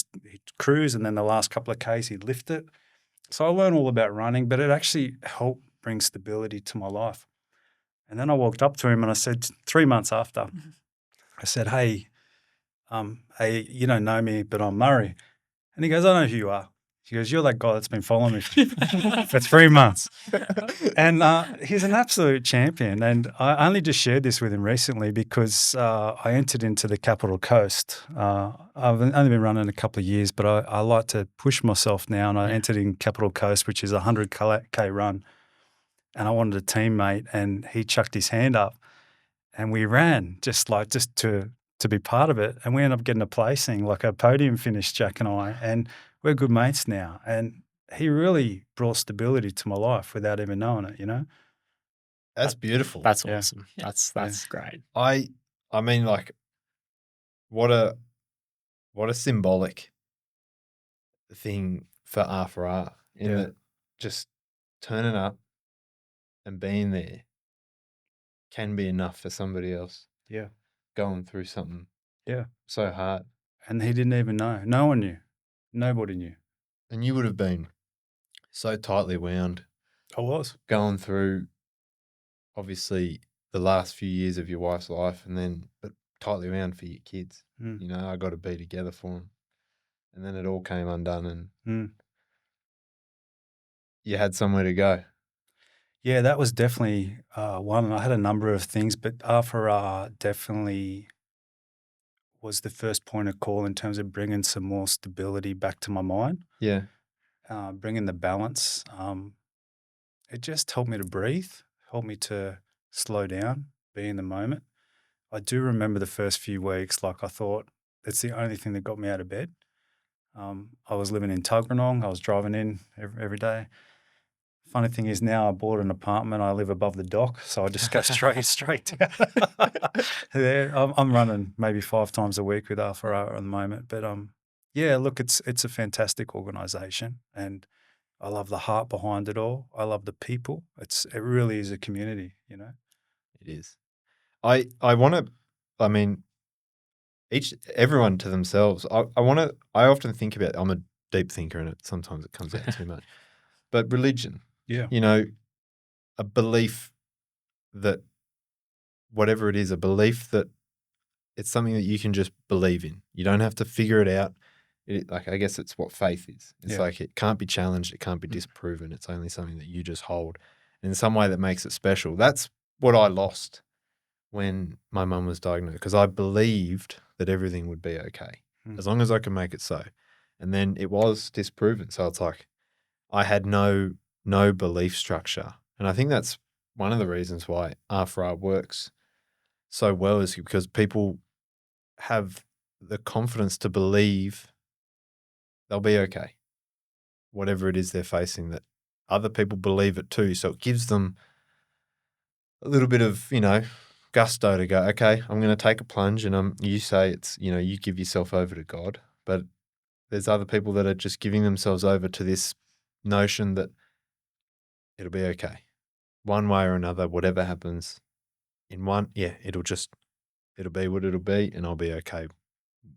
cruise, and then the last couple of Ks he'd lift it. So I learned all about running, but it actually helped bring stability to my life. And then I walked up to him and I said, 3 months after, I said, hey, you don't know me, but I'm Murray. And he goes, I know who you are. He goes, you're that guy that's been following me for 3 months. And he's an absolute champion. And I only just shared this with him recently because I entered into the Capital Coast. I've only been running a couple of years, but I like to push myself now. And I entered in Capital Coast, which is a 100K run. And I wanted a teammate, and he chucked his hand up. And we ran just to be part of it. And we ended up getting a placing, like a podium finish, Jack and I. And we're good mates now. And he really brought stability to my life without even knowing it, you know? That's beautiful. That's Yeah. awesome. That's great. I mean, like, what a symbolic thing for R in that just turning up and being there can be enough for somebody else. Yeah. Going through something. Yeah. So hard. And he didn't even know. No one knew. Nobody knew. And you would have been so tightly wound. I was. Going through, obviously, the last few years of your wife's life, but tightly wound for your kids. You know, I got to be together for them. And then it all came undone, and you had somewhere to go. Yeah, that was definitely one. I had a number of things, but R definitely was the first point of call in terms of bringing some more stability back to my mind. Yeah. Bringing the balance. It just helped me to breathe, helped me to slow down, be in the moment. I do remember the first few weeks, like I thought it's the only thing that got me out of bed. I was living in Tuggeranong. I was driving in every day. Funny thing is now I bought an apartment. I live above the dock, so I just go straight down. There, I'm running maybe 5 times a week with R at the moment. But yeah, look, it's a fantastic organisation, and I love the heart behind it all. I love the people. It really is a community, you know. It is. I want to. I mean, everyone to themselves. I often think about. I'm a deep thinker, and sometimes it comes out too much. But religion. Yeah. You know, a belief that whatever it is, a belief that it's something that you can just believe in. You don't have to figure it out. I guess it's what faith is. It's like it can't be challenged. It can't be disproven. It's only something that you just hold in some way that makes it special. That's what I lost when my mum was diagnosed, because I believed that everything would be okay as long as I could make it so. And then it was disproven. So it's like I had no belief structure. And I think that's one of the reasons why R works so well, is because people have the confidence to believe they'll be okay, whatever it is they're facing, that other people believe it too. So it gives them a little bit of, gusto to go, okay, I'm going to take a plunge. And you say it's, you give yourself over to God, but there's other people that are just giving themselves over to this notion that it'll be okay. One way or another, whatever happens it'll be what it'll be, and I'll be okay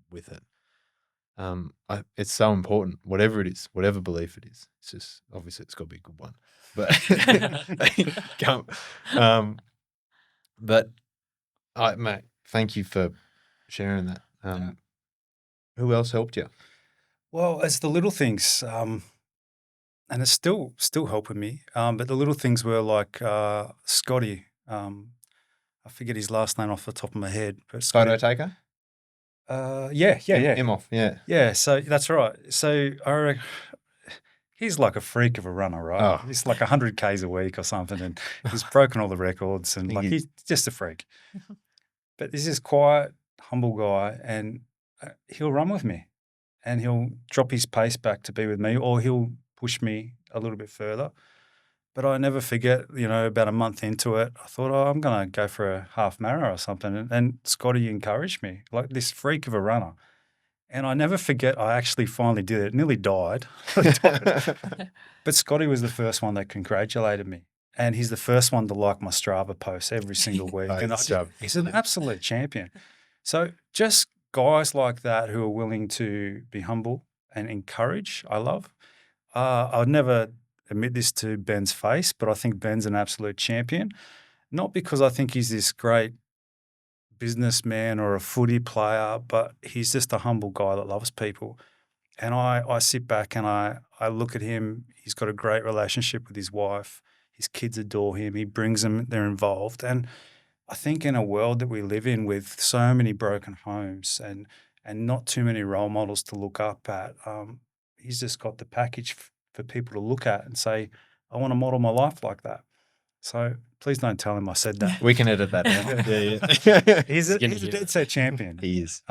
with it. It's so important, whatever it is, whatever belief it is. It's just, obviously it's got to be a good one, but mate, thank you for sharing that. Who else helped you? Well, it's the little things, and it's still helping me. But the little things were like Scotty. I forget his last name off the top of my head. But Scotty, Photo taker? Yeah. Emoff, yeah. Yeah, so that's right. So he's like a freak of a runner, right? Oh. He's like 100 Ks a week or something, and he's broken all the records, and like he's just a freak. But this is quiet, humble guy, and he'll run with me, and he'll drop his pace back to be with me, or he'll push me a little bit further. But I never forget, about a month into it, I thought, I'm going to go for a half marathon or something. And Scotty encouraged me, like this freak of a runner. And I never forget, I actually finally did it. Nearly died. But Scotty was the first one that congratulated me. And he's the first one to like my Strava posts every single week. Oh, And it's Strava. he's an absolute champion. So just guys like that who are willing to be humble and encourage, I love. I would never admit this to Ben's face, but I think Ben's an absolute champion. Not because I think he's this great businessman or a footy player, but he's just a humble guy that loves people. And I sit back and I look at him. He's got a great relationship with his wife. His kids adore him. He brings them, they're involved. And I think in a world that we live in with so many broken homes and not too many role models to look up at, he's just got the package for people to look at and say, I want to model my life like that. So please don't tell him I said that. We can edit that out. Yeah. He's a gonna hear dead it. set champion. He is.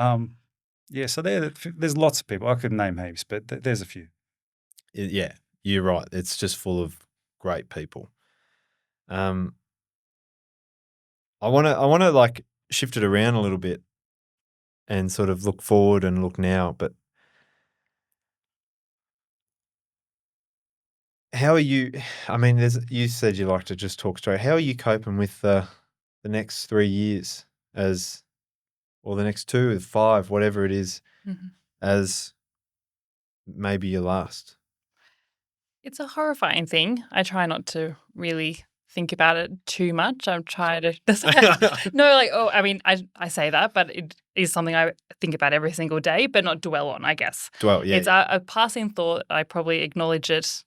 Yeah, so there's lots of people. I could name heaps, but there's a few. Yeah, you're right. It's just full of great people. I want to like shift it around a little bit and sort of look forward and look now. But how are you? I mean, you said you like to just talk straight. How are you coping with the next 3 years or the next 2 or 5, whatever it is, Mhm. as maybe your last? It's a horrifying thing. I try not to really think about it too much. I'm trying to I mean, I say that, but it is something I think about every single day, but not dwell on, I guess. Well, yeah. It's a passing thought. I probably acknowledge it.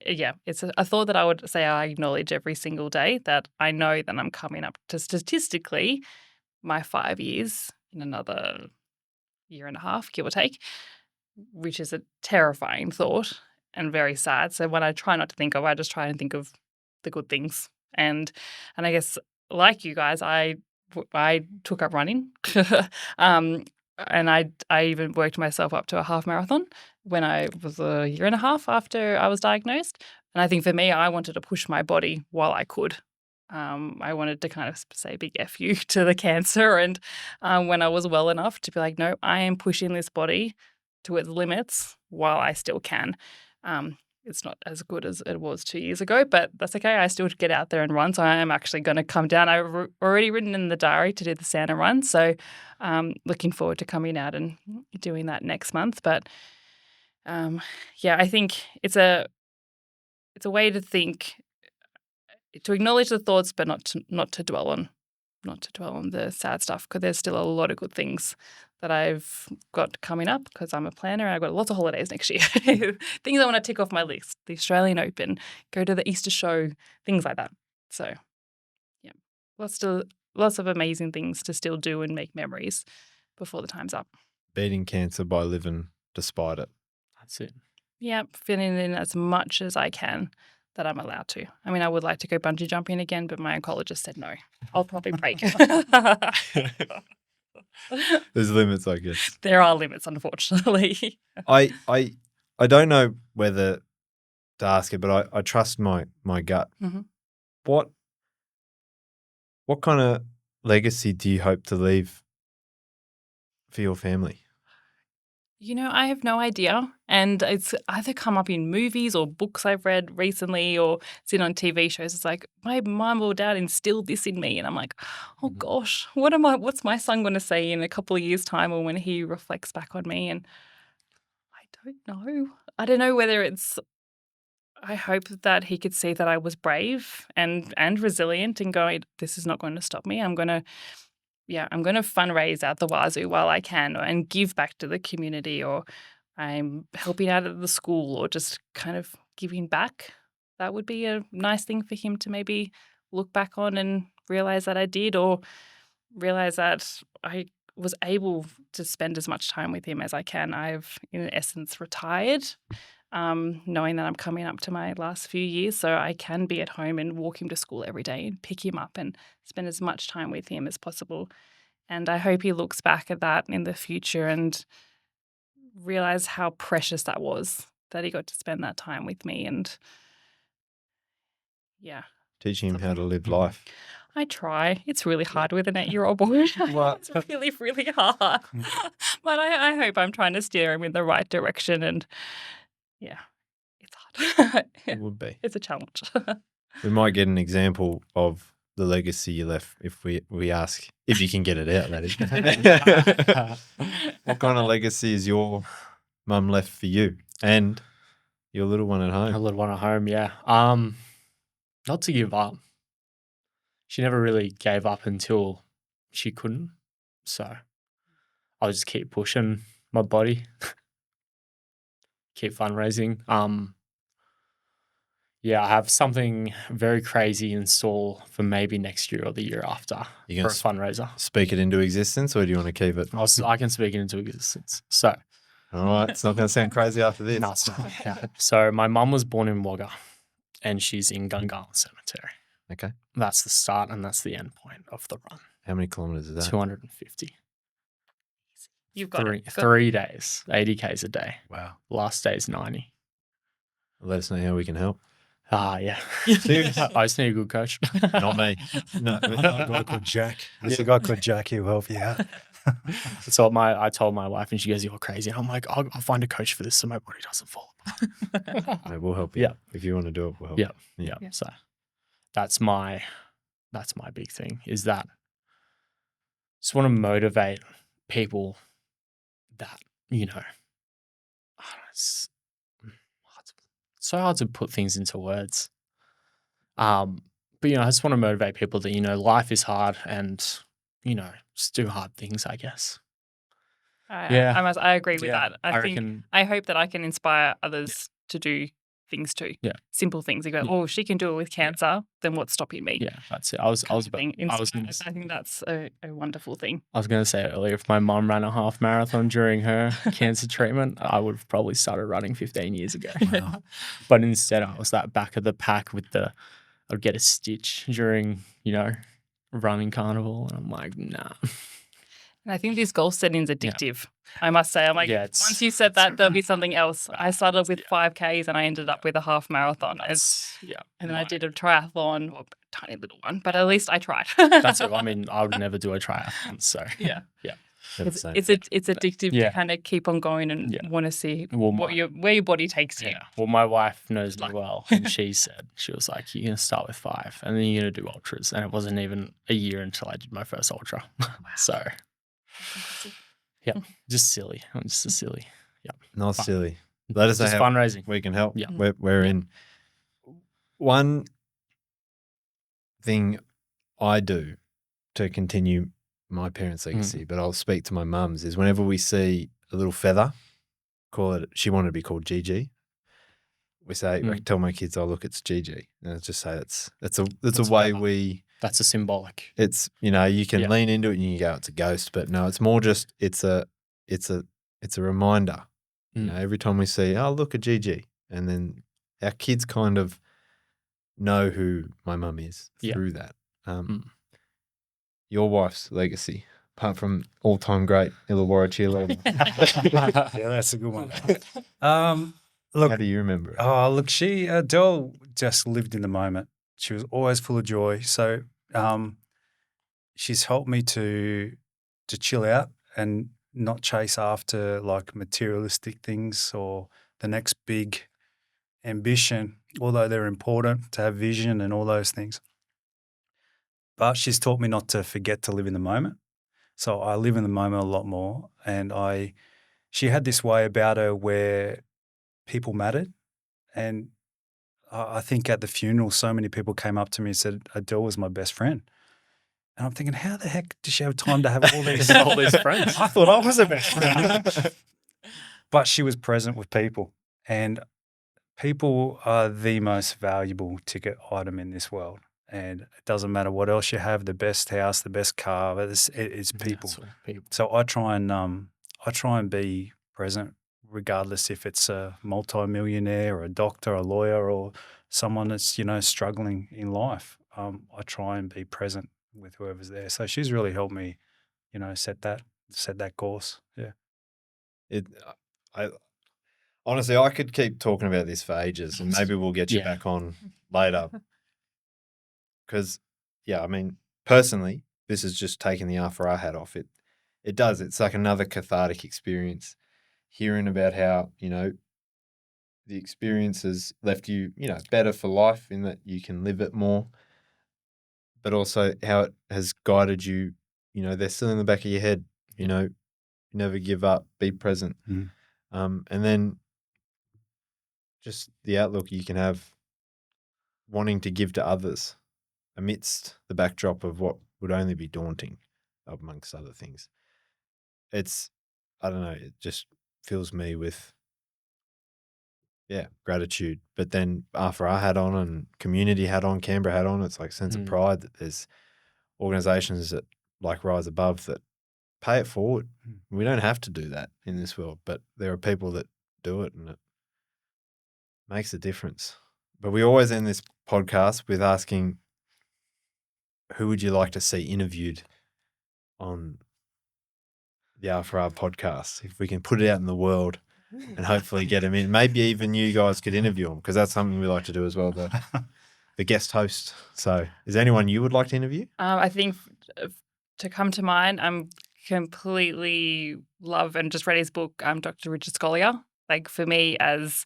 Yeah, it's a thought that I would say I acknowledge every single day, that I know that I'm coming up to statistically my 5 years in another year and a half, give or take, which is a terrifying thought and very sad. So when I try not to think of, I just try and think of the good things. And I guess like you guys, I took up running, and I even worked myself up to a half marathon when I was a year and a half after I was diagnosed. And I think for me, I wanted to push my body while I could. I wanted to kind of say big F you to the cancer. And when I was well enough to be like, no, I am pushing this body to its limits while I still can. It's not as good as it was 2 years ago, but that's okay. I still get out there and run. So I am actually going to come down. I've already written in the diary to do the Santa run. So looking forward to coming out and doing that next month. But yeah, I think it's a way to think, to acknowledge the thoughts, but not to dwell on the sad stuff, because there's still a lot of good things that I've got coming up, because I'm a planner and I've got lots of holidays next year. Things I want to tick off my list: the Australian Open, go to the Easter show, things like that. So, yeah, lots of amazing things to still do and make memories before the time's up. Beating cancer by living despite it. That's it. Yeah, filling in as much as I can that I'm allowed to. I mean, I would like to go bungee jumping again, but my oncologist said no. I'll probably break. There's limits, I guess. There are limits, unfortunately. I don't know whether to ask it, but I trust my gut. Mhm. What kind of legacy do you hope to leave for your family? I have no idea. And it's either come up in movies or books I've read recently or seen on TV shows. It's like, my mum or dad instilled this in me. And I'm like, oh gosh, what's my son going to say in a couple of years' time, or when he reflects back on me? And I don't know. I don't know whether I hope that he could see that I was brave and resilient and going, this is not going to stop me. I'm going to fundraise out the wazoo while I can, and give back to the community, or I'm helping out at the school, or just kind of giving back. That would be a nice thing for him to maybe look back on and realize that I did, or realize that I was able to spend as much time with him as I can. I've, in essence, retired, knowing that I'm coming up to my last few years, so I can be at home and walk him to school every day and pick him up and spend as much time with him as possible. And I hope he looks back at that in the future and realize how precious that was, that he got to spend that time with me. And yeah, Teaching him how to something. live life. I try. It's really hard with an 8-year-old boy. Well- It's really, really hard. But I hope I'm trying to steer him in the right direction. And yeah, it's hard. It would be. It's a challenge. We might get an example of the legacy you left if we ask if you can get it out, that is. What kind of legacy is your mum left for you and your little one at A home? little one at home, yeah. Not to give up. She never really gave up until she couldn't. So I'll just keep pushing my body, keep fundraising. Yeah, I have something very crazy in store for maybe next year or the year after You for gonna a fundraiser. speak it into existence, or do you want to keep it? I can speak it into existence. So, All right, it's not going to sound crazy after this. no, it's not. Yeah. So my mum was born in Wagga and she's in Gungahlin Cemetery. Okay. That's the start and that's the end point of the run. How many kilometers is that? 250. You've got it. 3 days, 80 Ks a day. Wow. Last day's 90. Let us know how we can help. Yeah. I just need a good coach. Not me. No, A guy called Jack. There's a guy called Jack who'll help you out. So I told my wife and she goes, "You're crazy." And I'm like, I'll find a coach for this so my body doesn't fall apart. no, we'll help you. Yeah. If you want to do it, we'll help Yeah. you. Yeah. Yeah. So that's my big thing is that just want to motivate people that, I don't know, it's so hard to put things into words. But I just want to motivate people that, life is hard and, just do hard things, I guess. Yeah. I agree with Yeah, that. I think reckon- I hope that I can inspire others to do things too. Yeah. Simple things. They go, Yeah. oh, she can do it with cancer. Then what's stopping me? Yeah, that's it. I was Kind of about, thing. I was Inspired. gonna, I think that's a wonderful thing. I was gonna say earlier, if my mom ran a half marathon during her cancer treatment, I would have probably started running 15 years ago. Wow. But instead, I was that back of the pack with I'd get a stitch during, running carnival, and I'm like, nah. And I think this goal setting is addictive. I must say, I'm like, Yeah, it's- once you said that, there'll be something else. I started with 5Ks and I ended up with a half marathon. Yeah. And then I did a triathlon, well, a tiny little one, but at least I tried. That's it. I mean, I would never do a triathlon, so Yeah. They're the same. It's addictive Yeah. to kind of keep on going and Yeah. want to see Well, where your body takes you. yeah. Well, my wife knows me well, and she was like, "You're gonna start with 5, and then you're gonna do ultras." And it wasn't even a year until I did my first ultra. So, yeah, just silly. I'm just a silly. Not fun. silly. Let us know Just how fundraising. we can help. Yeah. We're in. One thing I do to continue my parents' legacy, but I'll speak to my mum's, is whenever we see a little feather, she wanted to be called Gigi. We say, I tell my kids, "Oh, look, it's Gigi," and I just say it's a It's way feather. That's a symbolic. it's you can Yeah. lean into it and you can go, it's a ghost, but no, it's more just it's a reminder. Every time we see, oh, look, a Gigi, and then our kids kind of know who my mum is Yeah. through that. Your wife's legacy, apart from all-time great Illawarra cheerleader. Yeah, that's a good one. Look, How do you remember it? look, Adele just lived in the moment. She was always full of joy. So she's helped me to chill out and not chase after like materialistic things or the next big ambition, although they're important to have vision and all those things. But she's taught me not to forget to live in the moment. So I live in the moment a lot more. And she had this way about her where people mattered. And I think at the funeral, so many people came up to me and said, Adele was my best friend. And I'm thinking, how the heck did she have time to have all these All these friends. I thought I was her best friend. But she was present with people. And people are the most valuable ticket item in this world. And it doesn't matter what else you have, the best house, the best car, it's people. That's what people. So I try and be present, regardless if it's a multi-millionaire or a doctor, a lawyer, or someone that's struggling in life. I try and be present with whoever's there. So she's really helped me, set that course. Yeah. I honestly, I could keep talking about this for ages, and maybe we'll get you Yeah. back on later. Because, I mean, personally, this is just taking the R4R hat off. It does. It's like another cathartic experience. Hearing about how, the experience has left you, better for life in that you can live it more, but also how it has guided you. They're still in the back of your head. Never give up, be present, Mm. and then just the outlook you can have, wanting to give to others amidst the backdrop of what would only be daunting, amongst other things. I don't know, it just fills me with, gratitude. But then after I had on and community had on, Canberra had on, it's like a sense of pride that there's organisations that like Rise Above that pay it forward. We don't have to do that in this world, but there are people that do it and it makes a difference. But we always end this podcast with asking, who would you like to see interviewed on the R4R podcast? If we can put it out in the world and hopefully get them in. Maybe even you guys could interview them, because that's something we like to do as well, the guest host. So is there anyone you would like to interview? I think to come to mind, I'm completely love and just read his book, Dr. Richard Scolyer. Like for me as,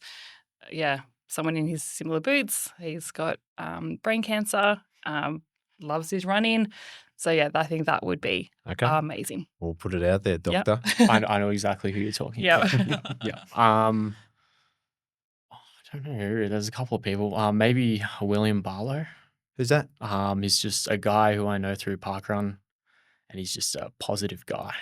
someone in his similar boots, he's got brain cancer, loves his running. So I think that would be Okay. amazing. We'll put it out there, Yep. Doctor. I know exactly who you're talking Yep. about. Yeah. I don't know. There's a couple of people. Maybe William Barlow. Who's that? He's just a guy who I know through parkrun, and he's just a positive guy.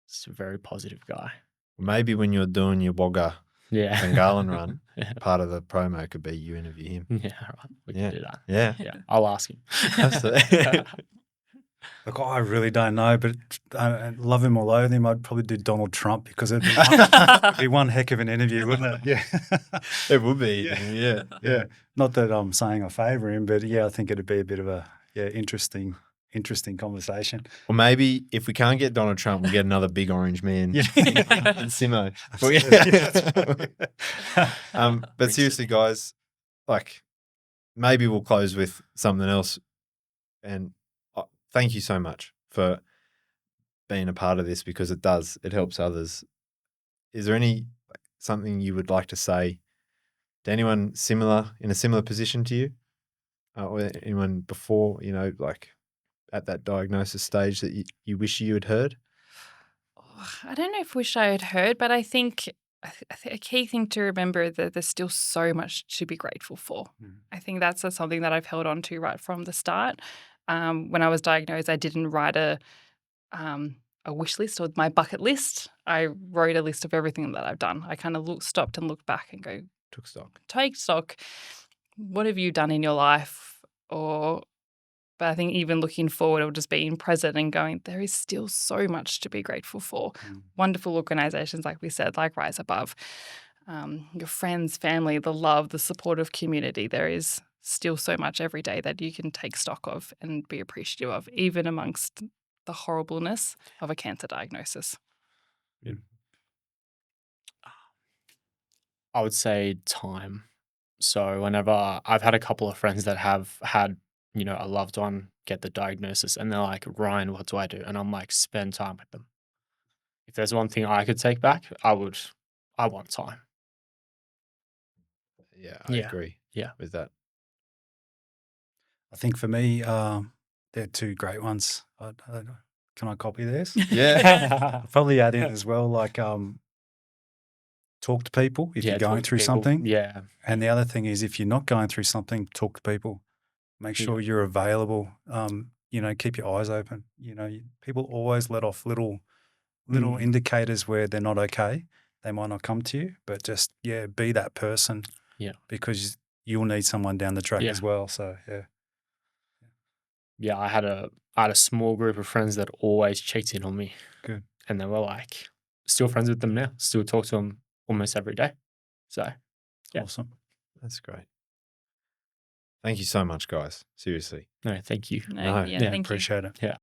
Just a very positive guy. Maybe when you're doing your Wagga Yeah. Bengalen run, Yeah. part of the promo could be you interview him. Yeah, right. We can do that. Yeah. Yeah, I'll ask him. Absolutely. Look, I really don't know, but I love him or loathe him, I'd probably do Donald Trump, because it'd be one heck of an interview, wouldn't it? Yeah. It would be. Yeah. Not that I'm saying I favour him, but I think it'd be a bit of a interesting conversation. Or maybe if we can't get Donald Trump, we'll get another big orange man. Yeah. And Simo. But seriously, guys, like maybe we'll close with something else. And thank you so much for being a part of this, because it helps others. Is there something you would like to say to anyone in a similar position to you, or anyone before, like at that diagnosis stage that you wish you had heard? I don't know if wish I had heard, but I think a key thing to remember that there's still so much to be grateful for. I think that's something that I've held on to right from the start. When I was diagnosed, I didn't write a wish list or my bucket list. I wrote a list of everything that I've done. I kind of stopped and looked back and go, take stock. What have you done in your life? But I think even looking forward, it'll just being present and going, there is still so much to be grateful for. Wonderful organisations, like we said, like Rise Above, your friends, family, the love, the supportive community. There is still so much every day that you can take stock of and be appreciative of, even amongst the horribleness of a cancer diagnosis. I would say time. So whenever I've had a couple of friends that have had, a loved one get the diagnosis, and they're like, Ryan, what do I do? And I'm like, spend time with them. If there's one thing I could take back, I want time. Yeah, I agree. Yeah. With that. I think for me, they're two great ones. Can I copy this? Yeah. I'll probably add in as well, like talk to people if you're going through something. Yeah. And the other thing is, if you're not going through something, talk to people. Make sure you're available. Keep your eyes open. People always let off little indicators where they're not okay. They might not come to you, but just be that person. Yeah. Because you'll need someone down the track as well. So Yeah, I had a small group of friends that always checked in on me. Good. And they were like, still friends with them now. Still talk to them almost every day. So awesome. That's great. Thank you so much, guys. Seriously. No, thank you. Thank you. Appreciate it. Yeah.